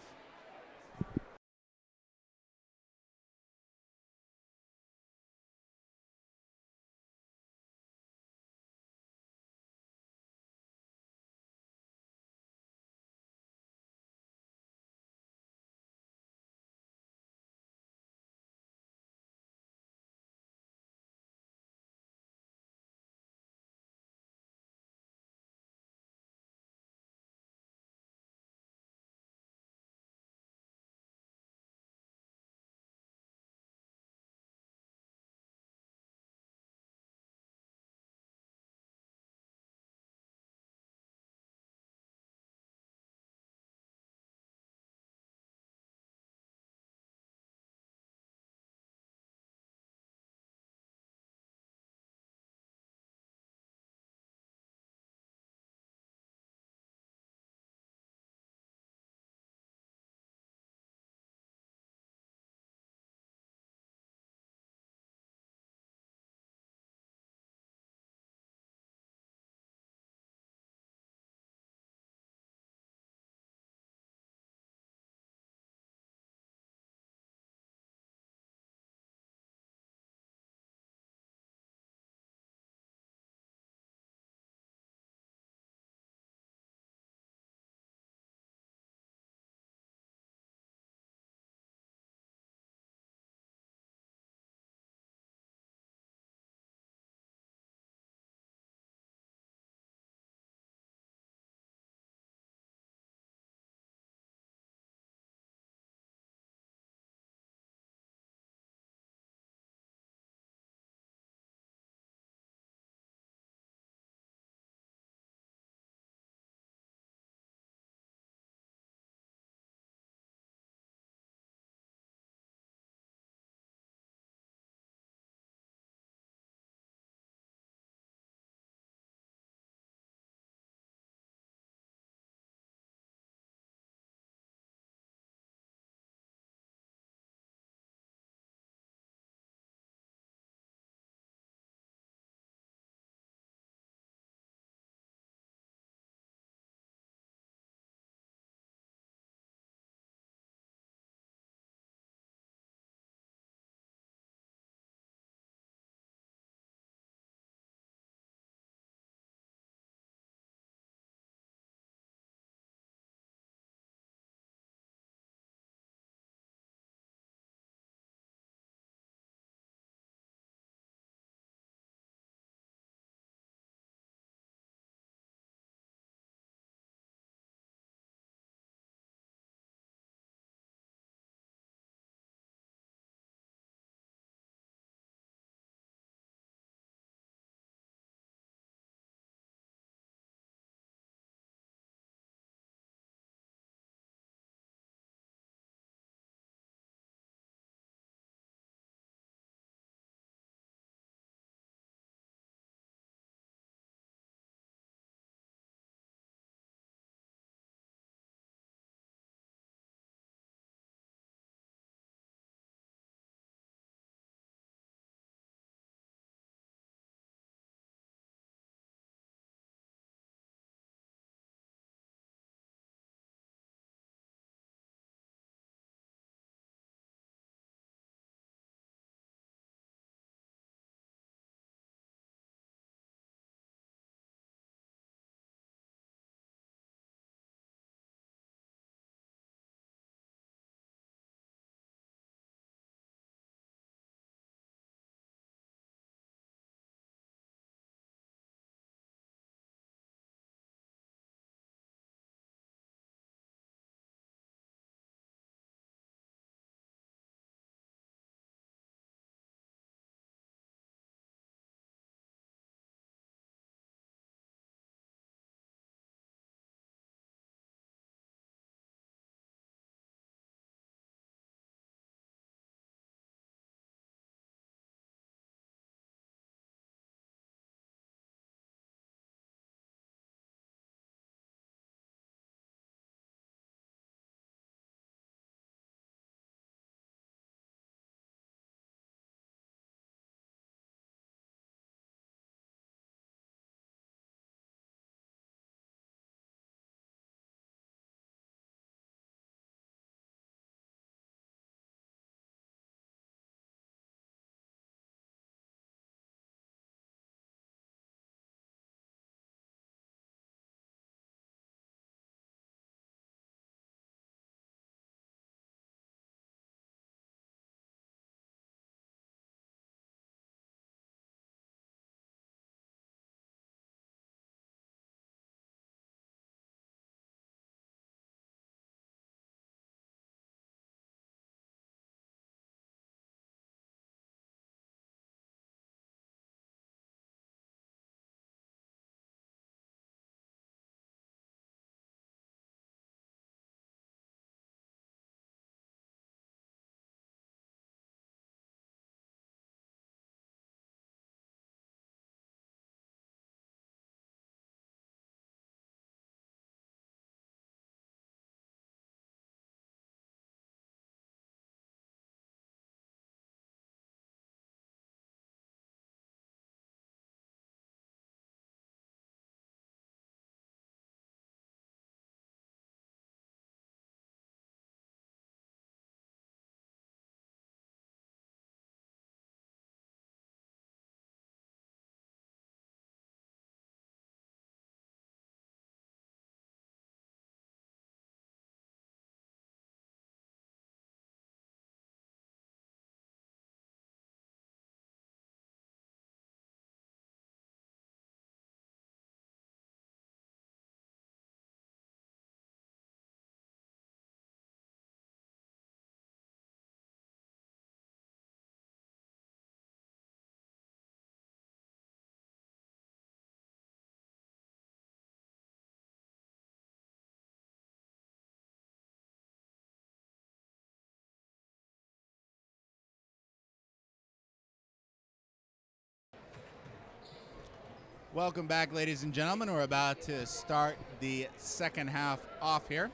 Welcome back, ladies and gentlemen. We're about to start the second half off here.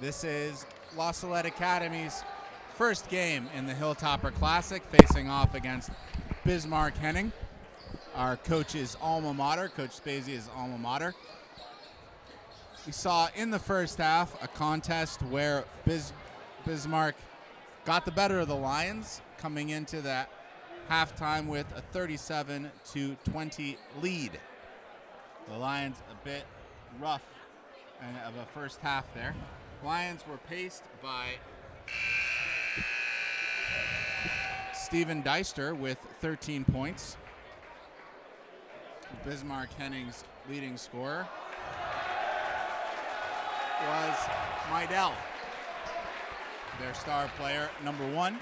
This is La Salette Academy's first game in the Hilltopper Classic, facing off against Bismarck-Henning, our coach's alma mater, Coach Spazia's alma mater. We saw in the first half a contest where Bismarck got the better of the Lions, coming into that halftime with a 37-20 lead. The Lions a bit rough of a first half there. Lions were paced by Steven Deister with 13 points. Bismarck-Henning's leading scorer was Midell, their star player, number 1.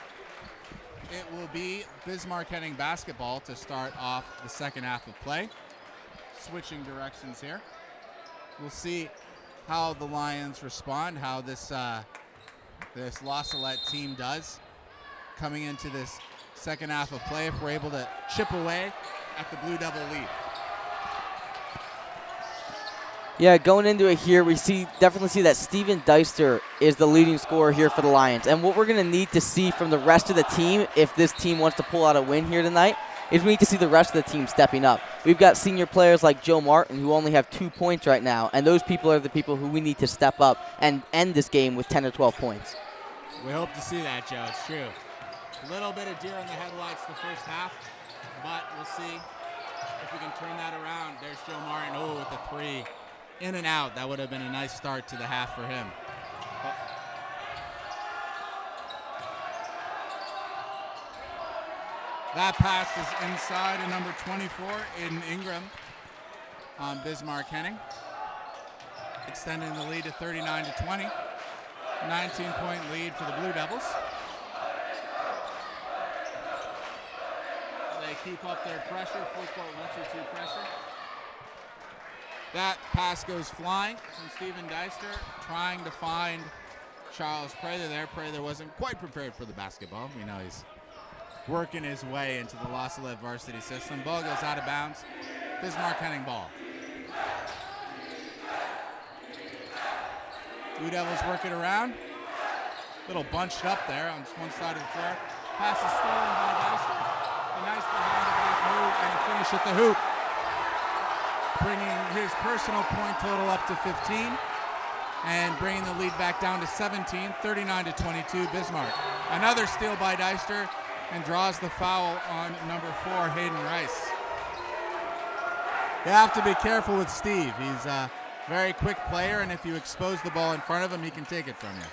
It will be Bismarck-Henning basketball to start off the second half of play. Switching directions here. We'll see how the Lions respond, how this La Salette team does coming into this second half of play, if we're able to chip away at the Blue Devil lead. Yeah, going into it here, we definitely see that Steven Deister is the leading scorer here for the Lions. And what we're going to need to see from the rest of the team, if this team wants to pull out a win here tonight, is we need to see the rest of the team stepping up. We've got senior players like Joe Martin who only have 2 points right now, and those people are the people who we need to step up and end this game with 10 or 12 points. We hope to see that, Joe. It's true. A little bit of deer in the headlights the first half, but we'll see if we can turn that around. There's Joe Martin, with the 3. In and out. That would have been a nice start to the half for him. That pass is inside, and number 24, Aiden Ingram on Bismarck-Henning, extending the lead to 39-20. 19-point lead for the Blue Devils. They keep up their pressure, full court 1-2 pressure. That pass goes flying from Steven Deister, trying to find Charles Prather there. Prather wasn't quite prepared for the basketball. We know he's working his way into the La Salette varsity system. Ball goes out of bounds. Bismarck-Henning ball. Blue Devils work it around. Little bunched up there on just one side of the floor. Pass is stolen by Deister. A nice behind-the-back move and a finish at the hoop, bringing his personal point total up to 15 and bringing the lead back down to 17, 39-22 Bismarck. Another steal by Deister and draws the foul on number 4, Hayden Rice. You have to be careful with Steve. He's a very quick player, and if you expose the ball in front of him, he can take it from you.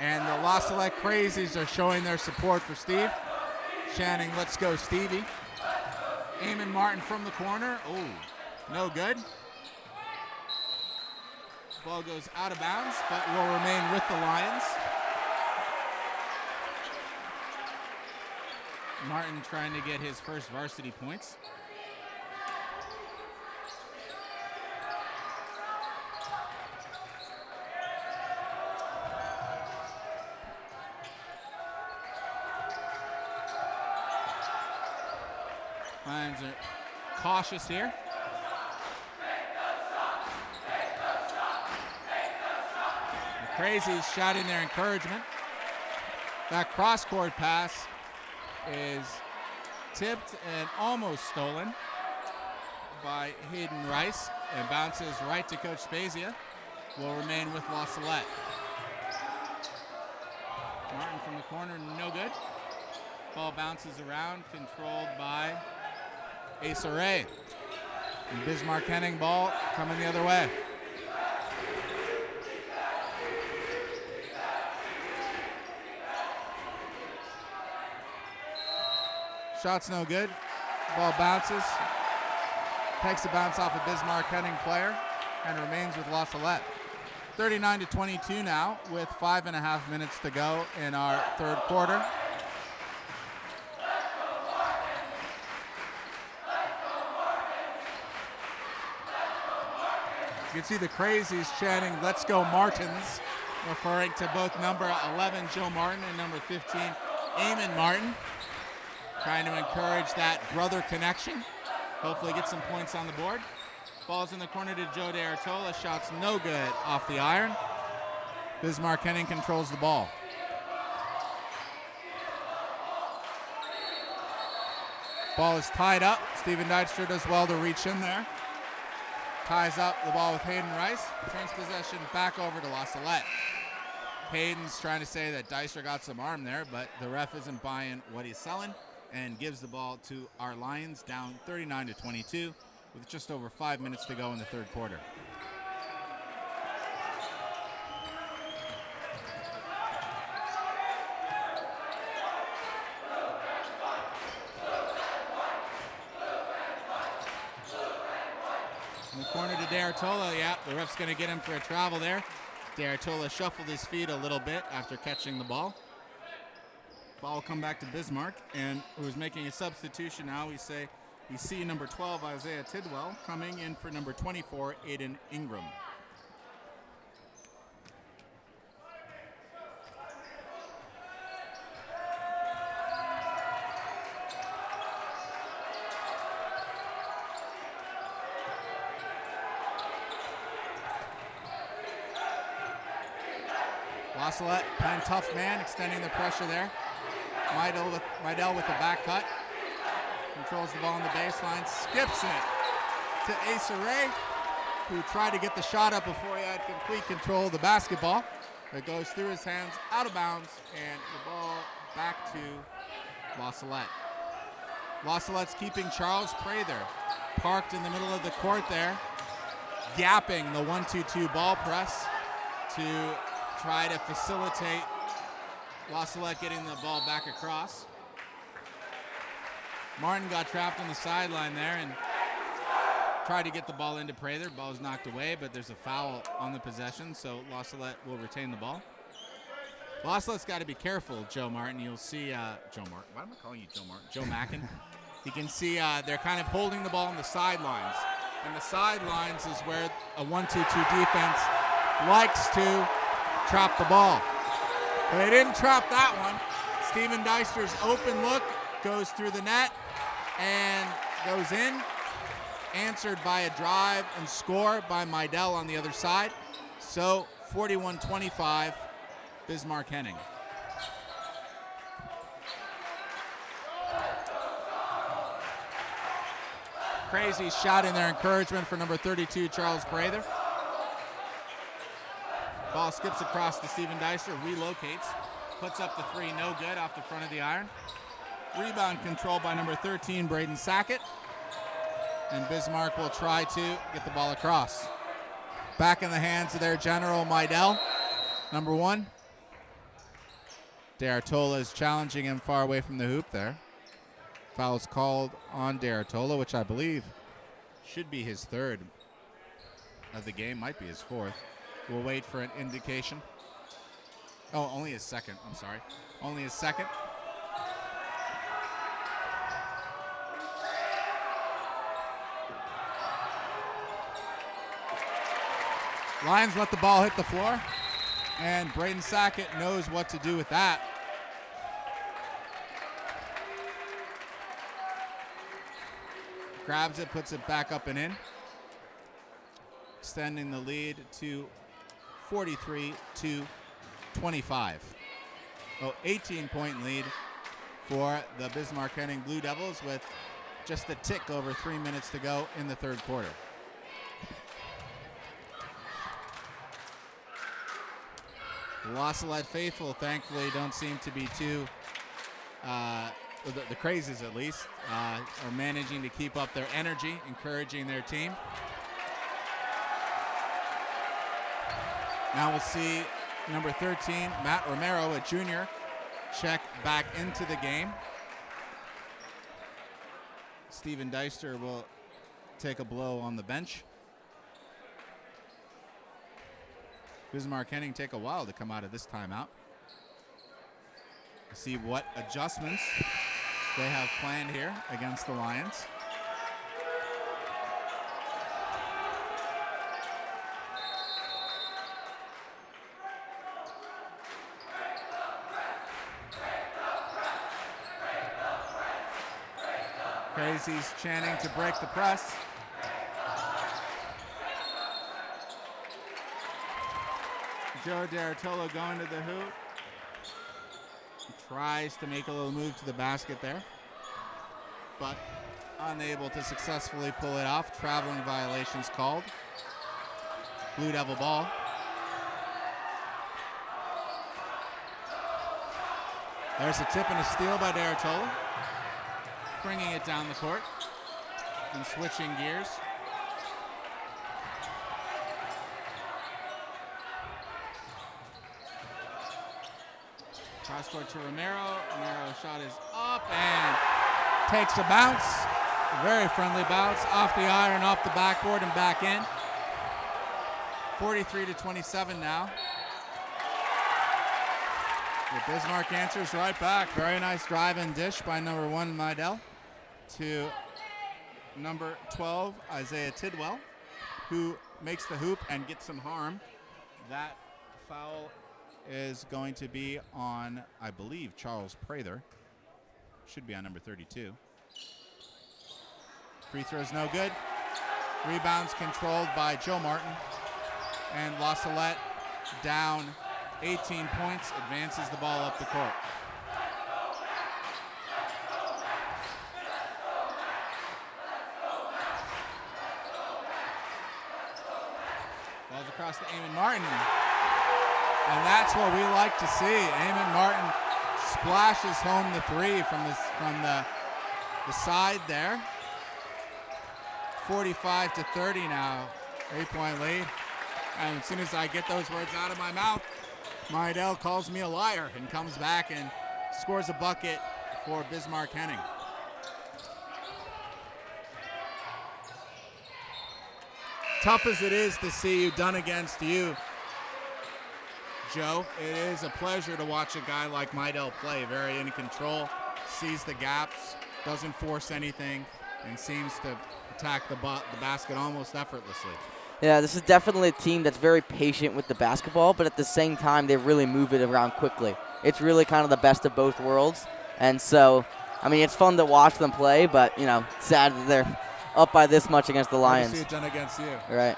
And the La Salette Crazies are showing their support for Steve, chanting, "Let's go, Stevie." Eamon Martin from the corner. No good. Ball goes out of bounds, but will remain with the Lions. Martin trying to get his first varsity points. Lions are cautious here. The Crazies shouting their encouragement. That cross-court pass is tipped and almost stolen by Hayden Rice and bounces right to Coach Spezia. Will remain with La Salette. Martin from the corner, no good. Ball bounces around, controlled by Ace Array. And Bismarck-Henning ball coming the other way. Shot's no good. Ball bounces. Takes the bounce off a Bismarck-Henning player and remains with La Salette. 39-22 now with 5.5 minutes to go in our third quarter. You can see the Crazies chanting, "Let's go Martins," referring to both number 11, Joe Martin, and number 15, Eamon Martin. Trying to encourage that brother connection. Hopefully get some points on the board. Ball's in the corner to Joe DeArtola. Shot's no good off the iron. Bismarck-Henning controls the ball. Ball is tied up. Steven Dykstra does well to reach in there. Ties up the ball with Hayden Rice. Turns possession back over to La Salette. Hayden's trying to say that Dykstra got some arm there, but the ref isn't buying what he's selling and gives the ball to our Lions, down 39-22 with just over 5 minutes to go in the third quarter. In the corner to DeArtola, yeah, the ref's going to get him for a travel there. DeArtola shuffled his feet a little bit after catching the ball. Ball will come back to Bismarck, and who's making a substitution now, we see number 12, Isaiah Tidwell, coming in for number 24, Aiden Ingram. La Salette playing tough man, extending the pressure there. Mydell with the back cut. Controls the ball on the baseline, skips it to Asa Ray, who tried to get the shot up before he had complete control of the basketball. It goes through his hands, out of bounds, and the ball back to La Salette. La Salette's keeping Charles Prather parked in the middle of the court there, gapping the 1-2-2 ball press to try to facilitate La Salette getting the ball back across. Martin got trapped on the sideline there and tried to get the ball into Prather. Ball was knocked away, but there's a foul on the possession, so La Salette will retain the ball. La Salette's got to be careful, Joe Martin. You'll see Joe Martin. Why am I calling you Joe Martin? Joe Mackin. You can see they're kind of holding the ball on the sidelines. And the sidelines is where a 1-2-2 defense likes to trap the ball. But they didn't trap that one. Steven Dykstra's open look goes through the net and goes in. Answered by a drive and score by Mydell on the other side. So 41-25, Bismarck-Henning. Crazy shot in there, encouragement for number 32, Charles Prather. Ball skips across to Steven Dykstra, relocates, puts up the three, no good, off the front of the iron. Rebound controlled by number 13, Braden Sackett. And Bismarck will try to get the ball across. Back in the hands of their general, Mydell, number 1. DeArtola is challenging him far away from the hoop there. Foul is called on DeArtola, which I believe should be his third of the game, might be his fourth. We'll wait for an indication. Oh, only his second, I'm sorry. Only his second. Lions let the ball hit the floor, and Braden Sackett knows what to do with that. Grabs it, puts it back up and in. Extending the lead to 43-25. 18-point lead for the Bismarck-Henning Blue Devils with just a tick over 3 minutes to go in the third quarter. The La Salette faithful, thankfully, don't seem to be too, the crazies at least, are managing to keep up their energy, encouraging their team. Now we'll see number 13, Matt Romero, a junior, check back into the game. Steven Dykstra will take a blow on the bench. Bismarck-Henning take a while to come out of this timeout. See what adjustments they have planned here against the Lions. Crazy's chanting to break the press. Joe D'Artolo going to the hoop. Tries to make a little move to the basket there, but unable to successfully pull it off. Traveling violations called. Blue Devil ball. There's a tip and a steal by D'Artolo, bringing it down the court and switching gears. Cross court to Romero. Romero's shot is up and takes a bounce. A very friendly bounce off the iron, off the backboard, and back in. 43-27 now. The Bismarck answers right back. Very nice drive and dish by number 1, Midell, to number 12, Isaiah Tidwell, who makes the hoop and gets some harm. That foul is going to be on, I believe, Charles Prather. Should be on number 32. Free throw's no good. Rebounds controlled by Joe Martin. And La Salette down 18 points, advances the ball up the court. Balls across to Eamon Martin. And that's what we like to see. Eamon Martin splashes home the three from the side there. 45-30 now, 3-point lead. And as soon as I get those words out of my mouth, Midell calls me a liar and comes back and scores a bucket for Bismarck-Henning. Tough as it is to see you done against you, Joe, it is a pleasure to watch a guy like Midell play. Very in control, sees the gaps, doesn't force anything, and seems to attack the basket almost effortlessly. Yeah, this is definitely a team that's very patient with the basketball, but at the same time, they really move it around quickly. It's really kind of the best of both worlds. And so, I mean, it's fun to watch them play, but, you know, sad that they're up by this much against the Lions. I see it done against you. Right.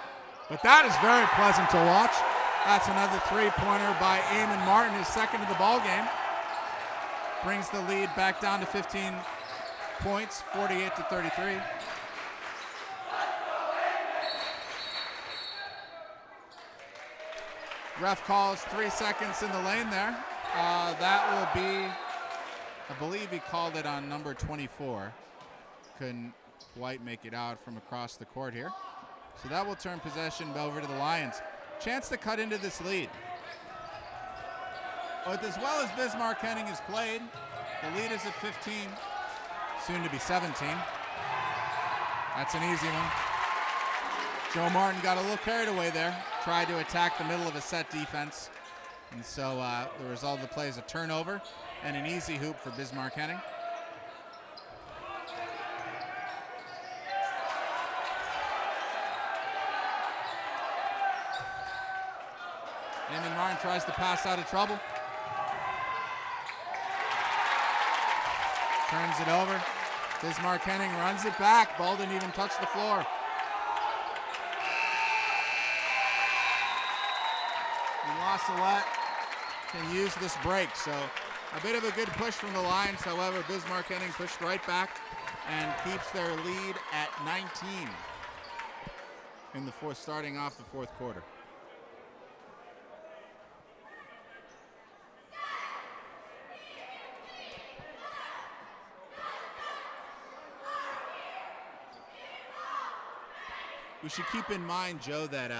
But that is very pleasant to watch. That's another three-pointer by Eamon Martin, his second of the ball game. Brings the lead back down to 15 points, 48-33. Ref calls 3 seconds in the lane there. That will be, I believe he called it on number 24. Couldn't quite make it out from across the court here. So that will turn possession over to the Lions. Chance to cut into this lead. But as well as Bismarck-Henning has played, the lead is at 15, soon to be 17. That's an easy one. Joe Martin got a little carried away there, tried to attack the middle of a set defense. And so the result of the play is a turnover and an easy hoop for Bismarck-Henning. Eamon Martin tries to pass out of trouble. Turns it over. Bismarck-Henning runs it back. Ball didn't even touch the floor. And La Salette can use this break. So a bit of a good push from the Lions. However, Bismarck-Henning pushed right back and keeps their lead at 19 in the fourth, starting off the fourth quarter. We should keep in mind, Joe, that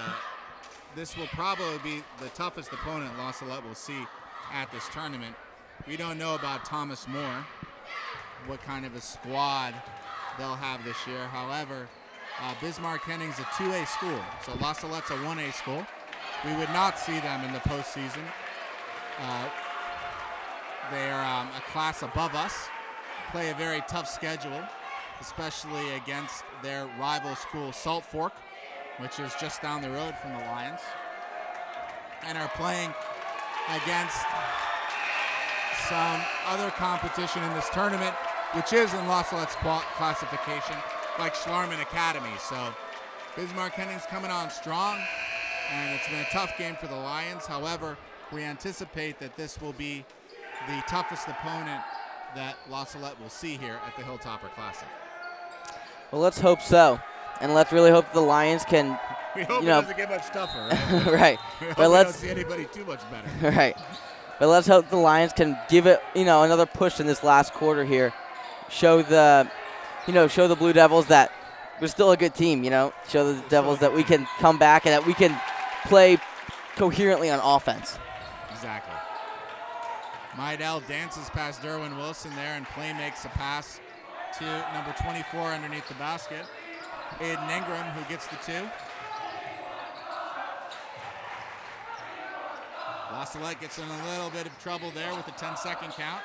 this will probably be the toughest opponent La Salette will see at this tournament. We don't know about Thomas More, what kind of a squad they'll have this year. However, Bismarck-Henning's a 2A school, so La Salette's a 1A school. We would not see them in the postseason. They are a class above us, play a very tough schedule, especially against their rival school, Salt Fork, which is just down the road from the Lions, and are playing against some other competition in this tournament which is in La Salette's classification, like Schlarman Academy. So Bismarck-Henning's coming on strong, and it's been a tough game for the Lions. However, we anticipate that this will be the toughest opponent that La Salette will see here at the Hilltopper Classic. Well, let's hope so, and let's really hope the Lions can. We hope it doesn't get much tougher, right? Right. We hope But we let's don't see anybody too much better. right. But let's hope the Lions can give it, another push in this last quarter here. Show the Blue Devils that we're still a good team. Show the Devils that we can come back and that we can play coherently on offense. Exactly. Mydell dances past Derwin Wilson there and play makes a pass to number 24 underneath the basket. Aiden Ingram, who gets the 2. La Salette gets in a little bit of trouble there with the 10-second count,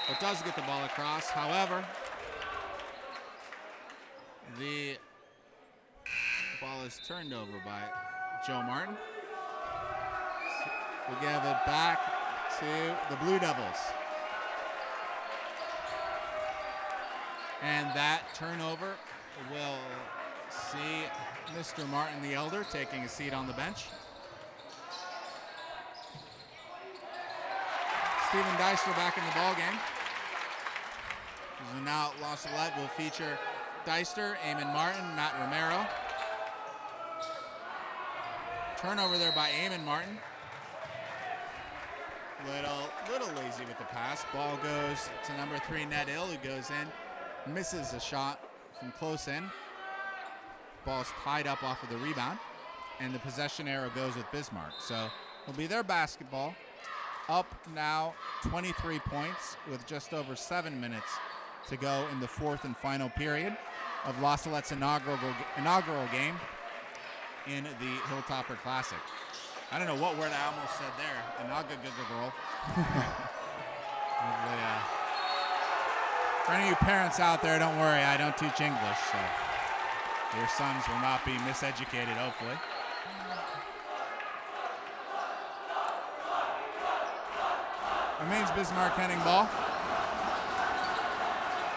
but does get the ball across. However, the ball is turned over by Joe Martin. We'll give it back to the Blue Devils. And that turnover will see Mr. Martin the Elder taking a seat on the bench. Stephen Deister back in the ball game. So now La Salette will feature Deister, Eamon Martin, Matt Romero. Turnover there by Eamon Martin. Little lazy with the pass. Ball goes to number 3, Ned Hill, who goes in, misses a shot from close in. Ball's tied up off of the rebound, and the possession arrow goes with Bismarck. So it'll be their basketball. Up now 23 points with just over 7 minutes to go in the 4th and final period of La Salette's inaugural game in the Hilltopper Classic. I don't know what word I almost said there. Inaugural. For any of you parents out there, don't worry, I don't teach English, so your sons will not be miseducated, hopefully. Remains Bismarck-Henning ball.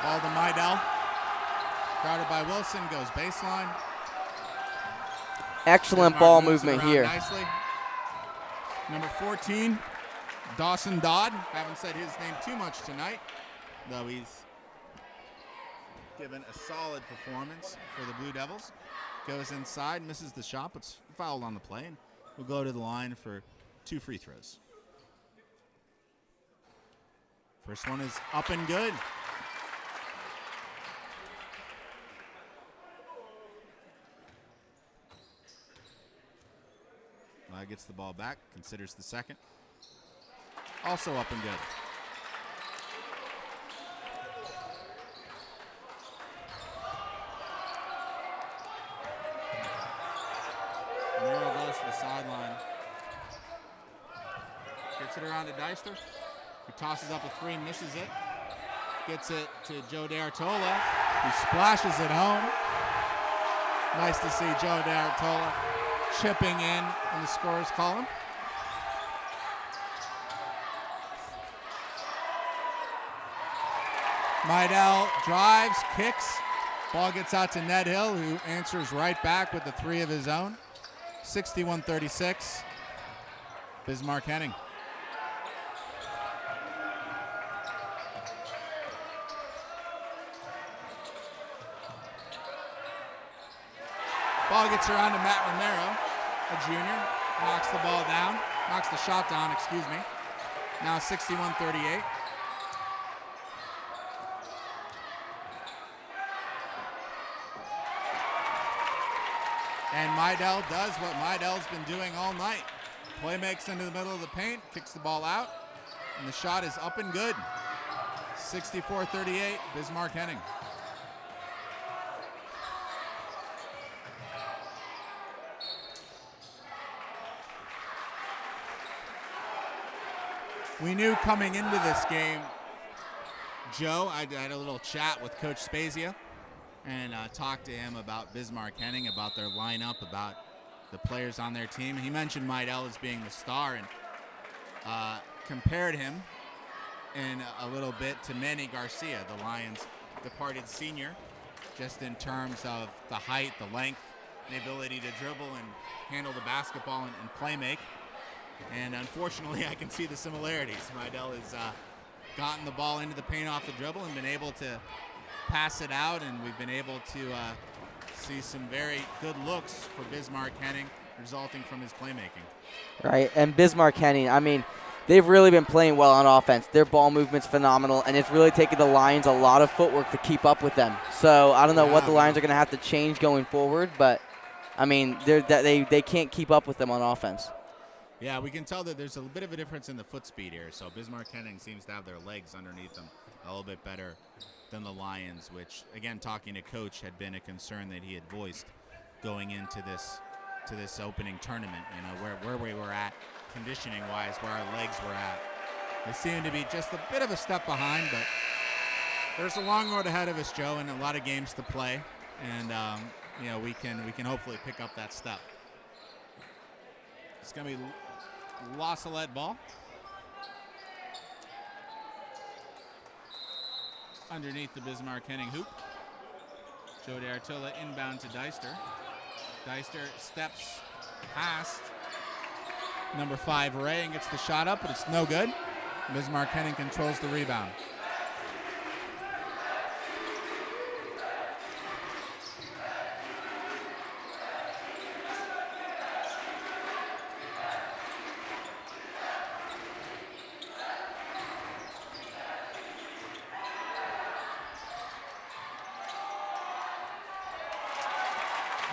Ball to Mydell. Guarded by Wilson, goes baseline. Excellent Bismarck ball moves it movement around here. nicely. Number 14, Dawson Dodd. Haven't said his name too much tonight, though he's given a solid performance for the Blue Devils. Goes inside, misses the shot, but's fouled on the play, and will go to the line for 2 free throws. First one is up and good. Gets the ball back, considers the second. Also up and good. Murrow goes to the sideline. Gets it around to Deister, who tosses up a 3, misses it. Gets it to Joe D'Artola, who splashes it home. Nice to see Joe D'Artola chipping in the scorer's column. Mydell drives, kicks. Ball gets out to Ned Hill, who answers right back with the 3 of his own. 61-36. Bismarck-Henning. Ball gets around to Matt Romero, a junior. Knocks the ball down. Knocks the shot down, excuse me. Now 61-38. And Mydell does what Mydell's been doing all night. Play makes into the middle of the paint, kicks the ball out, and the shot is up and good. 64-38, Bismarck-Henning. We knew coming into this game, Joe, I had a little chat with Coach Spezia and talked to him about Bismarck-Henning, about their lineup, about the players on their team. He mentioned Mydell as being the star and compared him in a little bit to Manny Garcia, the Lions' departed senior, just in terms of the height, the length, the ability to dribble and handle the basketball and play make. And unfortunately, I can see the similarities. Rydell has gotten the ball into the paint off the dribble and been able to pass it out, and we've been able to see some very good looks for Bismarck-Henning resulting from his playmaking. Right, and Bismarck-Henning, I mean, they've really been playing well on offense. Their ball movement's phenomenal, and it's really taken the Lions a lot of footwork to keep up with them. So I don't know what the Lions are going to have to change going forward, but, I mean, they can't keep up with them on offense. Yeah, we can tell that there's a bit of a difference in the foot speed here. So Bismarck-Henning seems to have their legs underneath them a little bit better than the Lions, which, again, talking to Coach, had been a concern that he had voiced going into this opening tournament. You know, where we were at conditioning-wise, where our legs were at. They seem to be just a bit of a step behind, but there's a long road ahead of us, Joe, and a lot of games to play. And you know, we can hopefully pick up that step. It's going to be La Salette ball. Underneath the Bismarck-Henning hoop. Joe DeArtilla inbound to Deister. Deister steps past number 5, Ray, and gets the shot up, but it's no good. Bismarck-Henning controls the rebound.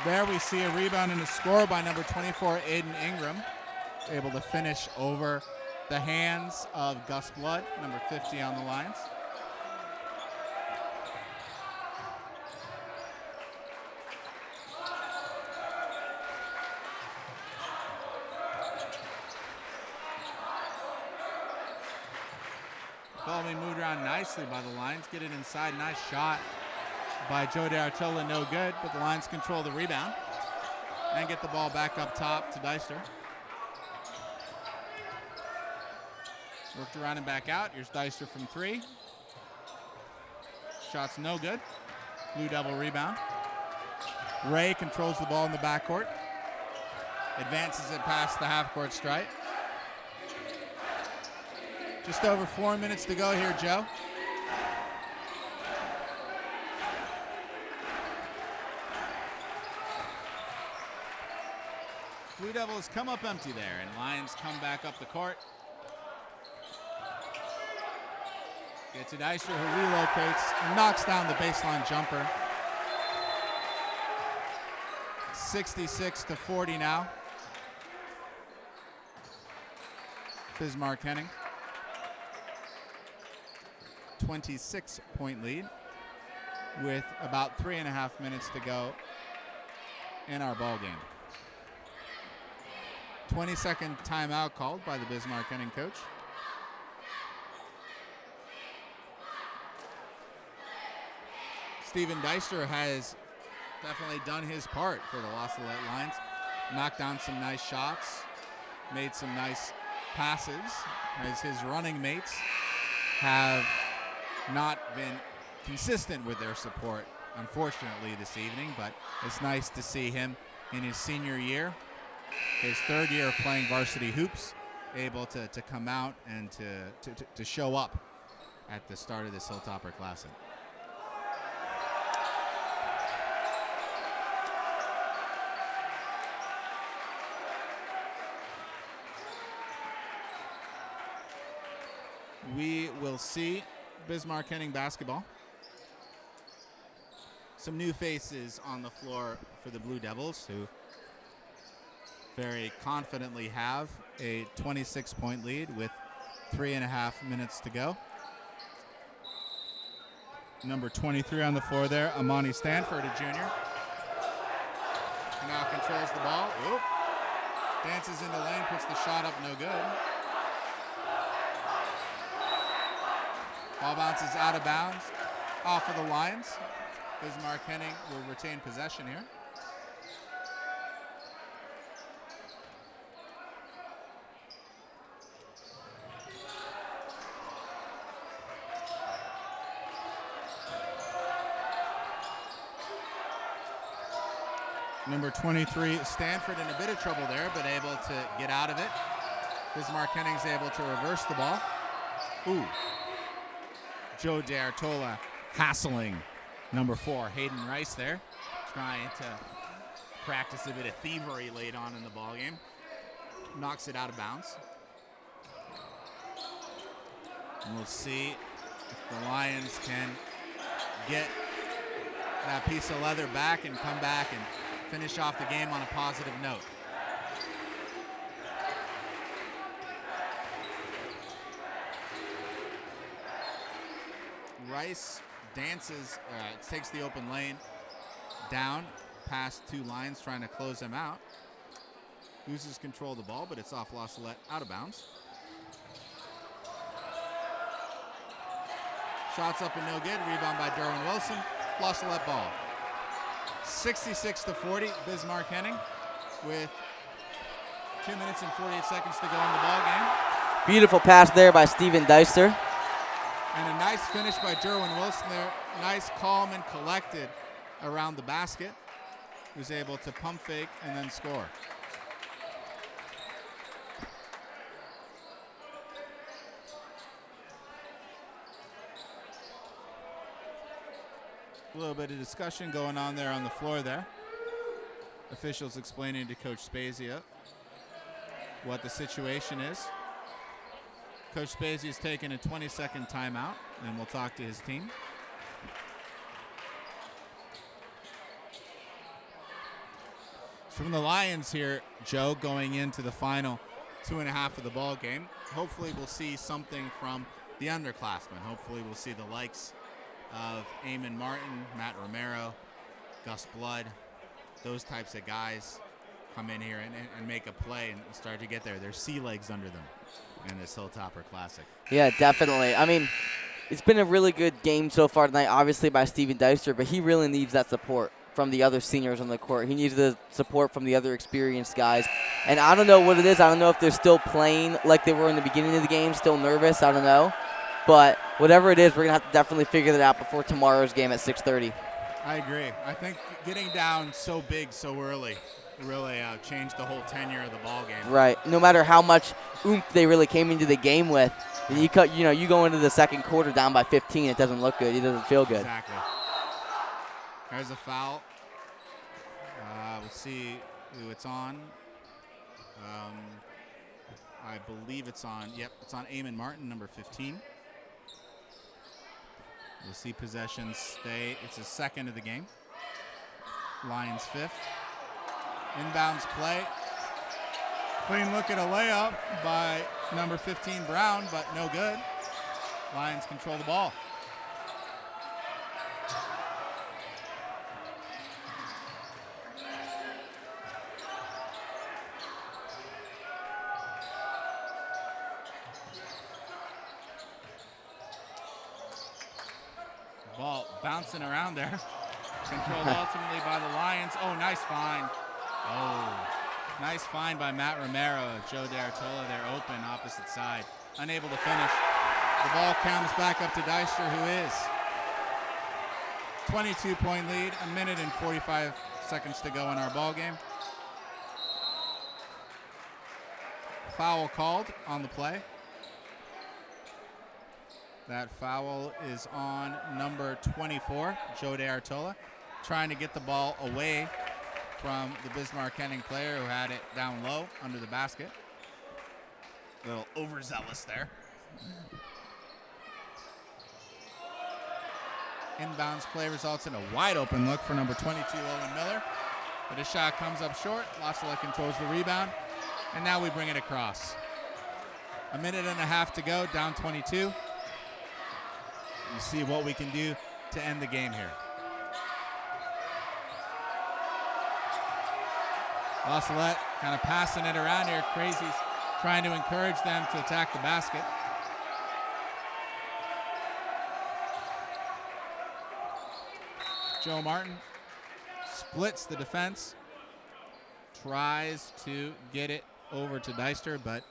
There we see a rebound and a score by number 24, Aiden Ingram, able to finish over the hands of Gus Blood, number 50 on the Lions. Ball being moved around nicely by the Lions. Get it inside, nice shot by Joe DeArtilla, no good, but the Lions control the rebound and get the ball back up top to Deister. Worked around and back out. Here's Deister from 3. Shot's no good. Blue Devil rebound. Ray controls the ball in the backcourt. Advances it past the half-court stripe. Just over 4 minutes to go here, Joe. Blue Devils come up empty there, and Lions come back up the court. Get to Deister, who relocates and knocks down the baseline jumper. 66-40 now. Bismarck-Henning. 26-point lead with about 3.5 minutes to go in our ball game. 20-second timeout called by the Bismarck-Henning coach. Steven Deister has definitely done his part for the La Salette Lions. Knocked down some nice shots, made some nice passes, as his running mates have not been consistent with their support, unfortunately, this evening, but it's nice to see him in his senior year, his 3rd year of playing varsity hoops, able to come out and to show up at the start of this Hilltopper Classic. We will see Bismarck-Henning basketball. Some new faces on the floor for the Blue Devils, who very confidently have a 26-point lead with 3.5 minutes to go. Number 23 on the floor there, Amani Stanford, a junior. Now controls the ball. Whoop. Dances into lane, puts the shot up, no good. Ball bounces out of bounds off of the Lions. Bismarck-Henning will retain possession here. Number 23, Stanford in a bit of trouble there, but able to get out of it. Bismarck-Henning's able to reverse the ball. Ooh. Joe D'Artola hassling number 4, Hayden Rice there, trying to practice a bit of thievery late on in the ball game. Knocks it out of bounds. And we'll see if the Lions can get that piece of leather back and come back and finish off the game on a positive note. Rice dances, takes the open lane down past 2 lines, trying to close them out. Loses control of the ball, but it's off La Salette, out of bounds. Shots up and no good. Rebound by Derwin Wilson. La Salette ball. 66-40, Bismarck-Henning with 2 minutes and 48 seconds to go in the ball game. Beautiful pass there by Steven Deister. And a nice finish by Derwin Wilson there. Nice, calm, and collected around the basket. He was able to pump fake and then score. A little bit of discussion going on there on the floor there. Officials explaining to Coach Spezia what the situation is. Coach Spezia is taking a 20-second timeout, and we'll talk to his team. From the Lions here, Joe, going into the final 2.5 of the ball game, hopefully we'll see something from the underclassmen. Hopefully we'll see the likes of Eamon Martin, Matt Romero, Gus Blood, those types of guys come in here and make a play and start to get there. There's sea legs under them in this Hilltopper Classic. Yeah, definitely. I mean, it's been a really good game so far tonight, obviously by Steven Deister, but he really needs that support from the other seniors on the court. He needs the support from the other experienced guys. And I don't know what it is. I don't know if they're still playing like they were in the beginning of the game, still nervous. I don't know. But whatever it is, we're going to have to definitely figure that out before tomorrow's game at 6:30. I agree. I think getting down so big so early really changed the whole tenure of the ball game. Right. No matter how much oomph they really came into the game with, you go into the second quarter down by 15, it doesn't look good. It doesn't feel good. Exactly. There's a foul. We'll see who it's on. I believe it's on, it's on Eamon Martin, number 15. We'll see possession stay. It's his second of the game. Lions 5th. Inbounds play. Clean look at a layup by number 15 Brown, but no good. Lions control the ball. Ball bouncing around there. Controlled ultimately by the Lions. Oh, nice find. Oh, nice find by Matt Romero. Joe D'Artola there open opposite side. Unable to finish. The ball comes back up to Deister, who is 22-point lead, 1 minute and 45 seconds to go in our ball game. Foul called on the play. That foul is on number 24, Joe D'Artola, trying to get the ball away from the Bismarck-Henning player who had it down low under the basket. A little overzealous there. Inbounds play results in a wide open look for number 22, Owen Miller. But his shot comes up short. La Salette controls the rebound. And now we bring it across. 1.5 minutes to go, down 22. You see what we can do to end the game here. La Salette kind of passing it around here. Crazy's trying to encourage them to attack the basket. Joe Martin splits the defense. Tries to get it over to Deister, but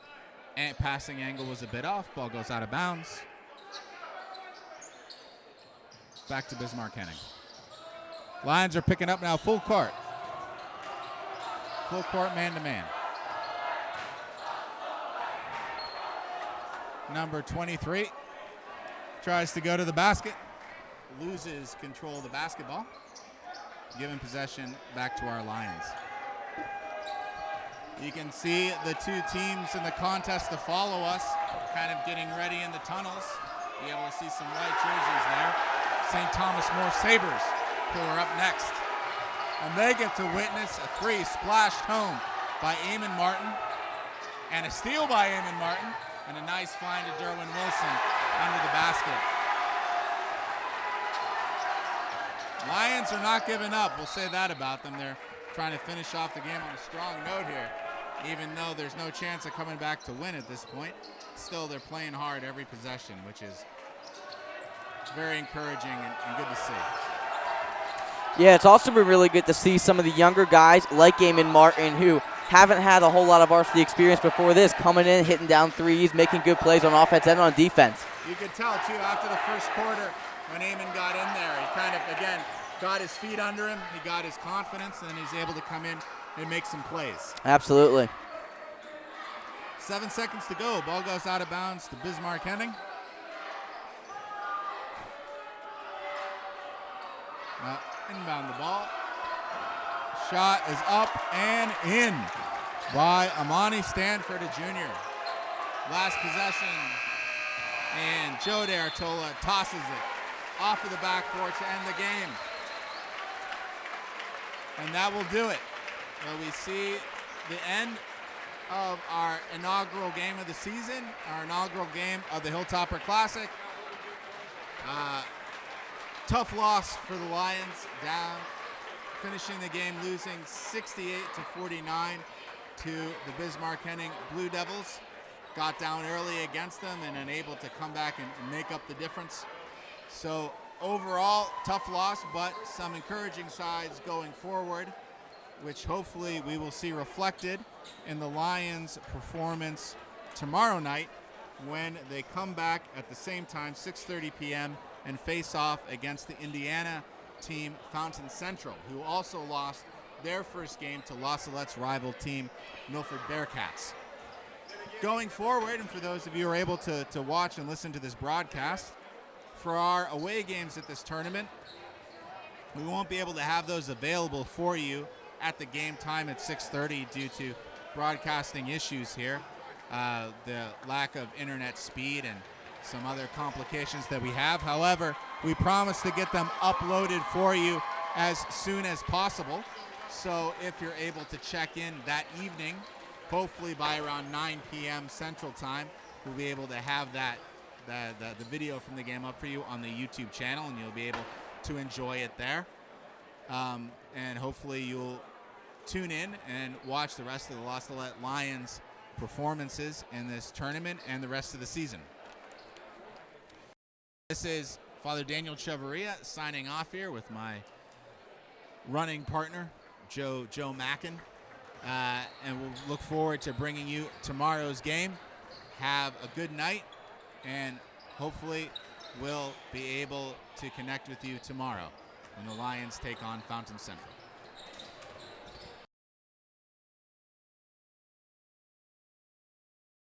passing angle was a bit off. Ball goes out of bounds. Back to Bismarck-Henning. Lions are picking up now full court. full court man-to-man. Number 23 tries to go to the basket, loses control of the basketball, giving possession back to our Lions. You can see the two teams in the contest to follow us kind of getting ready in the tunnels. Be able to see some white jerseys there. St. Thomas More Sabres, who are up next. And they get to witness a three splashed home by Eamon Martin, and a steal by Eamon Martin, and a nice find to Derwin Wilson under the basket. Lions are not giving up. We'll say that about them. They're trying to finish off the game on a strong note here. Even though there's no chance of coming back to win at this point, still they're playing hard every possession, which is very encouraging and good to see. Yeah, it's also been really good to see some of the younger guys like Eamon Martin, who haven't had a whole lot of varsity experience before this, coming in, hitting down threes, making good plays on offense and on defense. You could tell, too, after the first quarter, when Eamon got in there, he kind of, again, got his feet under him, he got his confidence, and then he's able to come in and make some plays. Absolutely. 7 seconds to go. Ball goes out of bounds to Bismarck-Henning. Inbound the ball. Shot is up and in by Amani Stanford, a junior. Last possession, and Joe D'Artola tosses it off of the backboard to end the game. And that will do it. Well, we see the end of our inaugural game of the season, our inaugural game of the Hilltopper Classic. Tough loss for the Lions, down, finishing the game losing 68-49 to the Bismarck-Henning Blue Devils. Got down early against them and unable to come back and make up the difference. So overall, tough loss, but some encouraging sides going forward, which hopefully we will see reflected in the Lions' performance tomorrow night when they come back at the same time, 6:30 p.m., and face off against the Indiana team, Fountain Central, who also lost their first game to La Salette's rival team, Milford Bearcats. Going forward, and for those of you who are able to watch and listen to this broadcast, for our away games at this tournament, we won't be able to have those available for you at the game time at 6:30 due to broadcasting issues here, the lack of internet speed and some other complications that we have. However, we promise to get them uploaded for you as soon as possible. So if you're able to check in that evening, hopefully by around 9 p.m. Central Time, we'll be able to have the video from the game up for you on the YouTube channel, and you'll be able to enjoy it there. And hopefully you'll tune in and watch the rest of the La Salette Lions performances in this tournament and the rest of the season. This is Father Daniel Chavarria signing off here with my running partner, Joe Mackin. And we'll look forward to bringing you tomorrow's game. Have a good night, and hopefully we'll be able to connect with you tomorrow when the Lions take on Fountain Central.